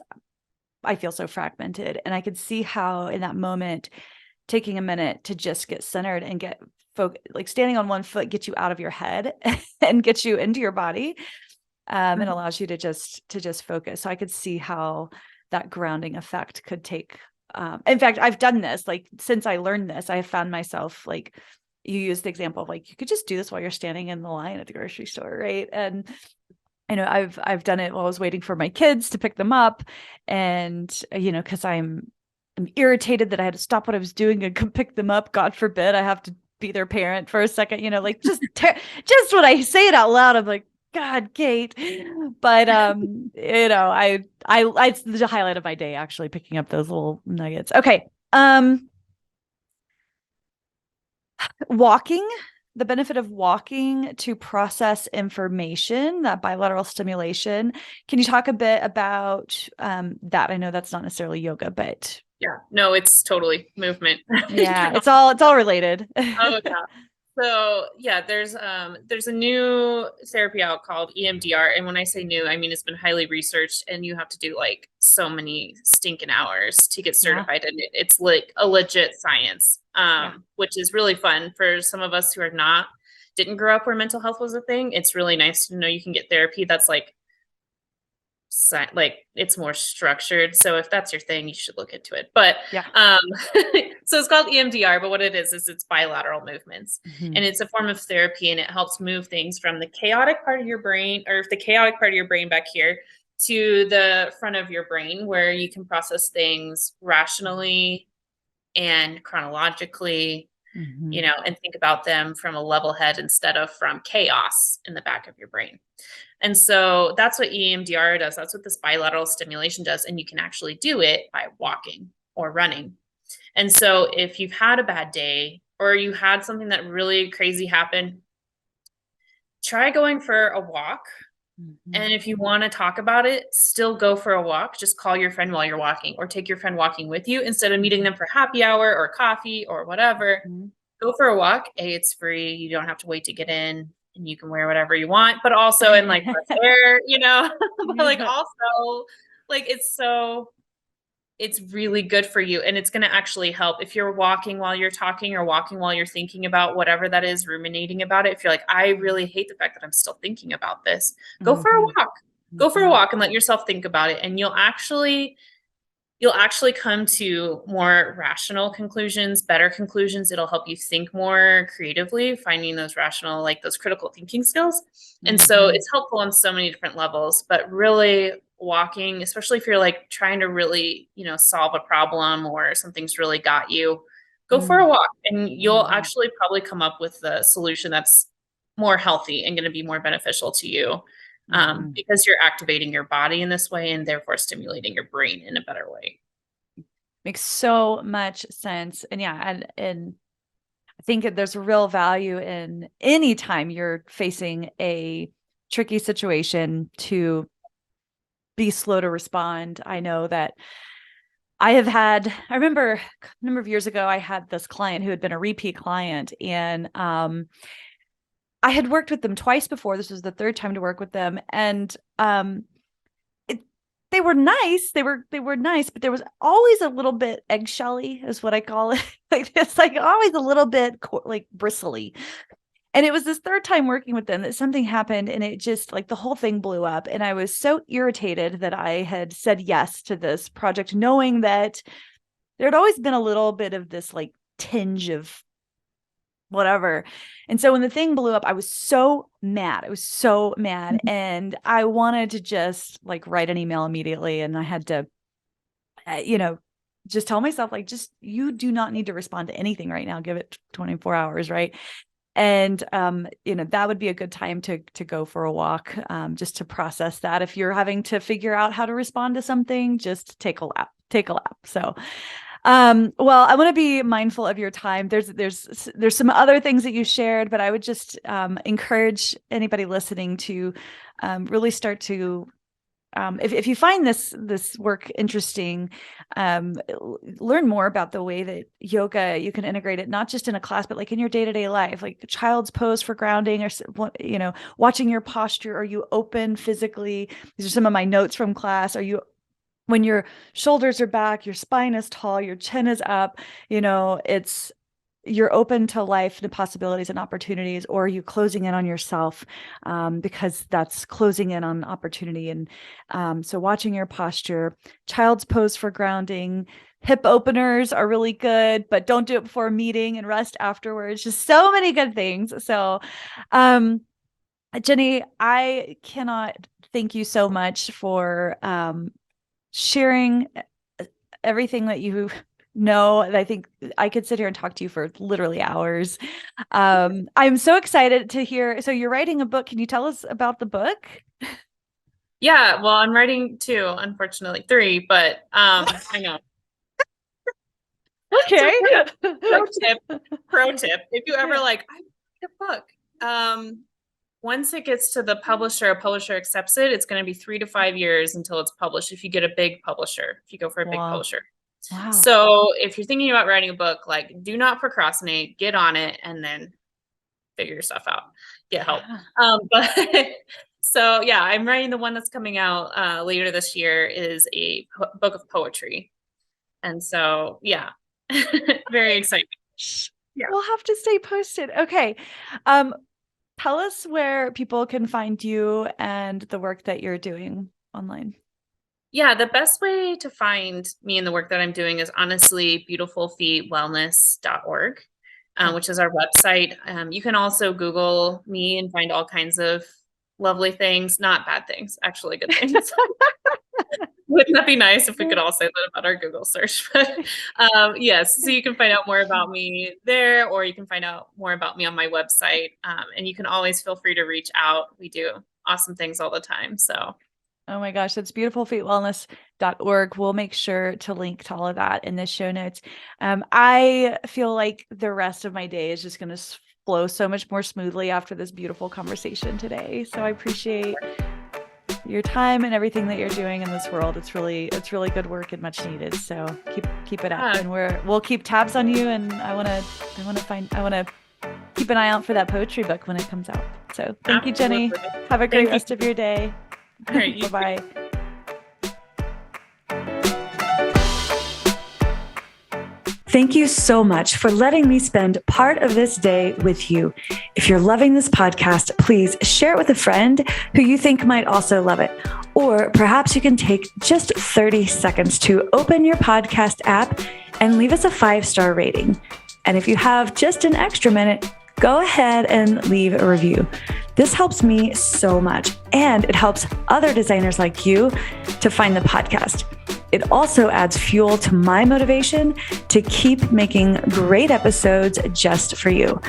I feel so fragmented. And I could see how in that moment, taking a minute to just get centered and get like standing on one foot gets you out of your head and gets you into your body, and Mhm. allows you to just focus. So I could see how that grounding effect could take. In fact, I've done this, like since I learned this, I have found myself like, you use the example of like, you could just do this while you're standing in the line at the grocery store, right? And I've done it while I was waiting for my kids to pick them up, and because I'm irritated that I had to stop what I was doing and come pick them up. God forbid I have to be their parent for a second. Like just when I say it out loud, I'm like, God, Kate. But it's the highlight of my day actually picking up those little nuggets. Okay. Walking, the benefit of walking to process information, that bilateral stimulation. Can you talk a bit about that? I know that's not necessarily yoga, but Yeah, no, it's totally movement. yeah, it's all related. Oh, yeah. So yeah, there's a new therapy out called EMDR. And when I say new, I mean it's been highly researched and you have to do like so many stinking hours to get Yeah. certified in it. It's like a legit science, Yeah. which is really fun for some of us who are not didn't grow up where mental health was a thing. It's really nice to know you can get therapy that's like it's more structured. So if that's your thing, you should look into it. But Yeah. so it's called EMDR, but what it is it's bilateral movements. Mhm. And it's a form of therapy and it helps move things from the chaotic part of your brain or the chaotic part of your brain back here to the front of your brain where you can process things rationally and chronologically, Mhm. and think about them from a level head instead of from chaos in the back of your brain. And so that's what EMDR does. That's what this bilateral stimulation does. And you can actually do it by walking or running. And so if you've had a bad day or you had something that really crazy happen, try going for a walk. Mhm. And if you want to talk about it, still go for a walk. Just call your friend while you're walking or take your friend walking with you instead of meeting Mhm. them for happy hour or coffee or whatever. Mhm. Go for a walk. It's free. You don't have to wait to get in and you can wear whatever you want, but also in like fresh air, but like Yeah. also like it's really good for you and it's going to actually help if you're walking while you're talking or walking while you're thinking about whatever that is, ruminating about it. If you're like, I really hate the fact that I'm still thinking about this, go for a Mhm. walk. Go for a Mhm. walk and let yourself think about it and you'll actually come to more rational conclusions, better conclusions. It'll help you think more creatively, finding those rational, like those critical thinking skills. And so Mhm. it's helpful on so many different levels, but really walking, especially if you're like trying to really, solve a problem or something's really got you, go for a Mhm. walk and you'll Mhm. actually probably come up with a solution that's more healthy and going to be more beneficial to you Mhm. because you're activating your body in this way and therefore stimulating your brain in a better way. Makes so much sense. And yeah, and I think that there's a real value in any time you're facing a tricky situation to be slow to respond. I know that I remember a number of years ago, I had this client who had been a repeat client, and I had worked with them twice before. This was the third time to work with them, and it, they were nice. They were nice, but there was always a little bit eggshelly, is what I call it. Like it's like always a little bit like bristly. And it was this third time working with them that something happened and it just like the whole thing blew up. And I was so irritated that I had said yes to this project, knowing that there had always been a little bit of this like tinge of whatever. And so when the thing blew up, I was so mad. I was so mad. And I wanted to just like write an email immediately. And I had to, you know, just tell myself, like, just you do not need to respond to anything right now. Give it 24 hours. Right. And that would be a good time to go for a walk, just to process that. If you're having to figure out how to respond to something, just take a lap. So well, I want to be mindful of your time. There's some other things that you shared, but I would just encourage anybody listening to really start to if you find this work interesting, learn more about the way that yoga you can integrate it not just in a class but like in your day-to-day life, like child's pose for grounding, or watching your posture. Are you open physically? These are some of my notes from class. Are you, when your shoulders are back, your spine is tall, your chin is up, it's, you're open to life, the possibilities and opportunities, or are you closing in on yourself, because that's closing in on opportunity. And so watching your posture, child's pose for grounding, hip openers are really good, but don't do it before a meeting and rest afterwards. Just so many good things. So Jenny, I cannot thank you so much for sharing everything that you know. I think I could sit here and talk to you for literally hours. I'm so excited to hear. So you're writing a book. Can you tell us about the book? Yeah, well, I'm writing two, unfortunately, three, but I know. So Okay. pro tip, if you ever like, I write a book, once it gets to the publisher, a publisher accepts it, it's going to be 3 to 5 years until it's published. If you get a big publisher, if you go for a big Wow. publisher. Wow. So if you're thinking about writing a book, like do not procrastinate, get on it, and then figure stuff out, get help. Yeah. But so yeah, I'm writing the one that's coming out later this year is a book of poetry. And so, yeah, very exciting. Yeah. We'll have to stay posted. Okay. Tell us where people can find you and the work that you're doing online. Yeah, the best way to find me and the work that I'm doing is honestly beautifulfeetwellness.org, Okay. which is our website. You can also Google me and find all kinds of lovely things, not bad things, actually good things. Wouldn't that be nice if we could all say that about our Google search? But yes, so you can find out more about me there, or you can find out more about me on my website. And you can always feel free to reach out. We do awesome things all the time. So Oh my gosh, that's beautifulfeetwellness.org. We'll make sure to link to all of that in the show notes. I feel like the rest of my day is just going to flow so much more smoothly after this beautiful conversation today. So I appreciate your time and everything that you're doing in this world. It's really good work and much needed. So keep it up, and we'll keep tabs on you. And I want to keep an eye out for that poetry book when it comes out. So thank you, Jenny. Have a great rest of your day. All right, bye-bye. Thank you so much for letting me spend part of this day with you. If you're loving this podcast, please share it with a friend who you think might also love it. Or perhaps you can take just 30 seconds to open your podcast app and leave us a 5-star rating. And if you have just an extra minute, go ahead and leave a review. This helps me so much, and it helps other designers like you to find the podcast. It also adds fuel to my motivation to keep making great episodes just for you.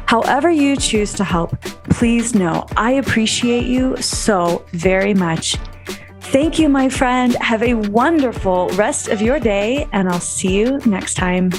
However you choose to help, please know I appreciate you so very much. Thank you, my friend. Have a wonderful rest of your day, and I'll see you next time.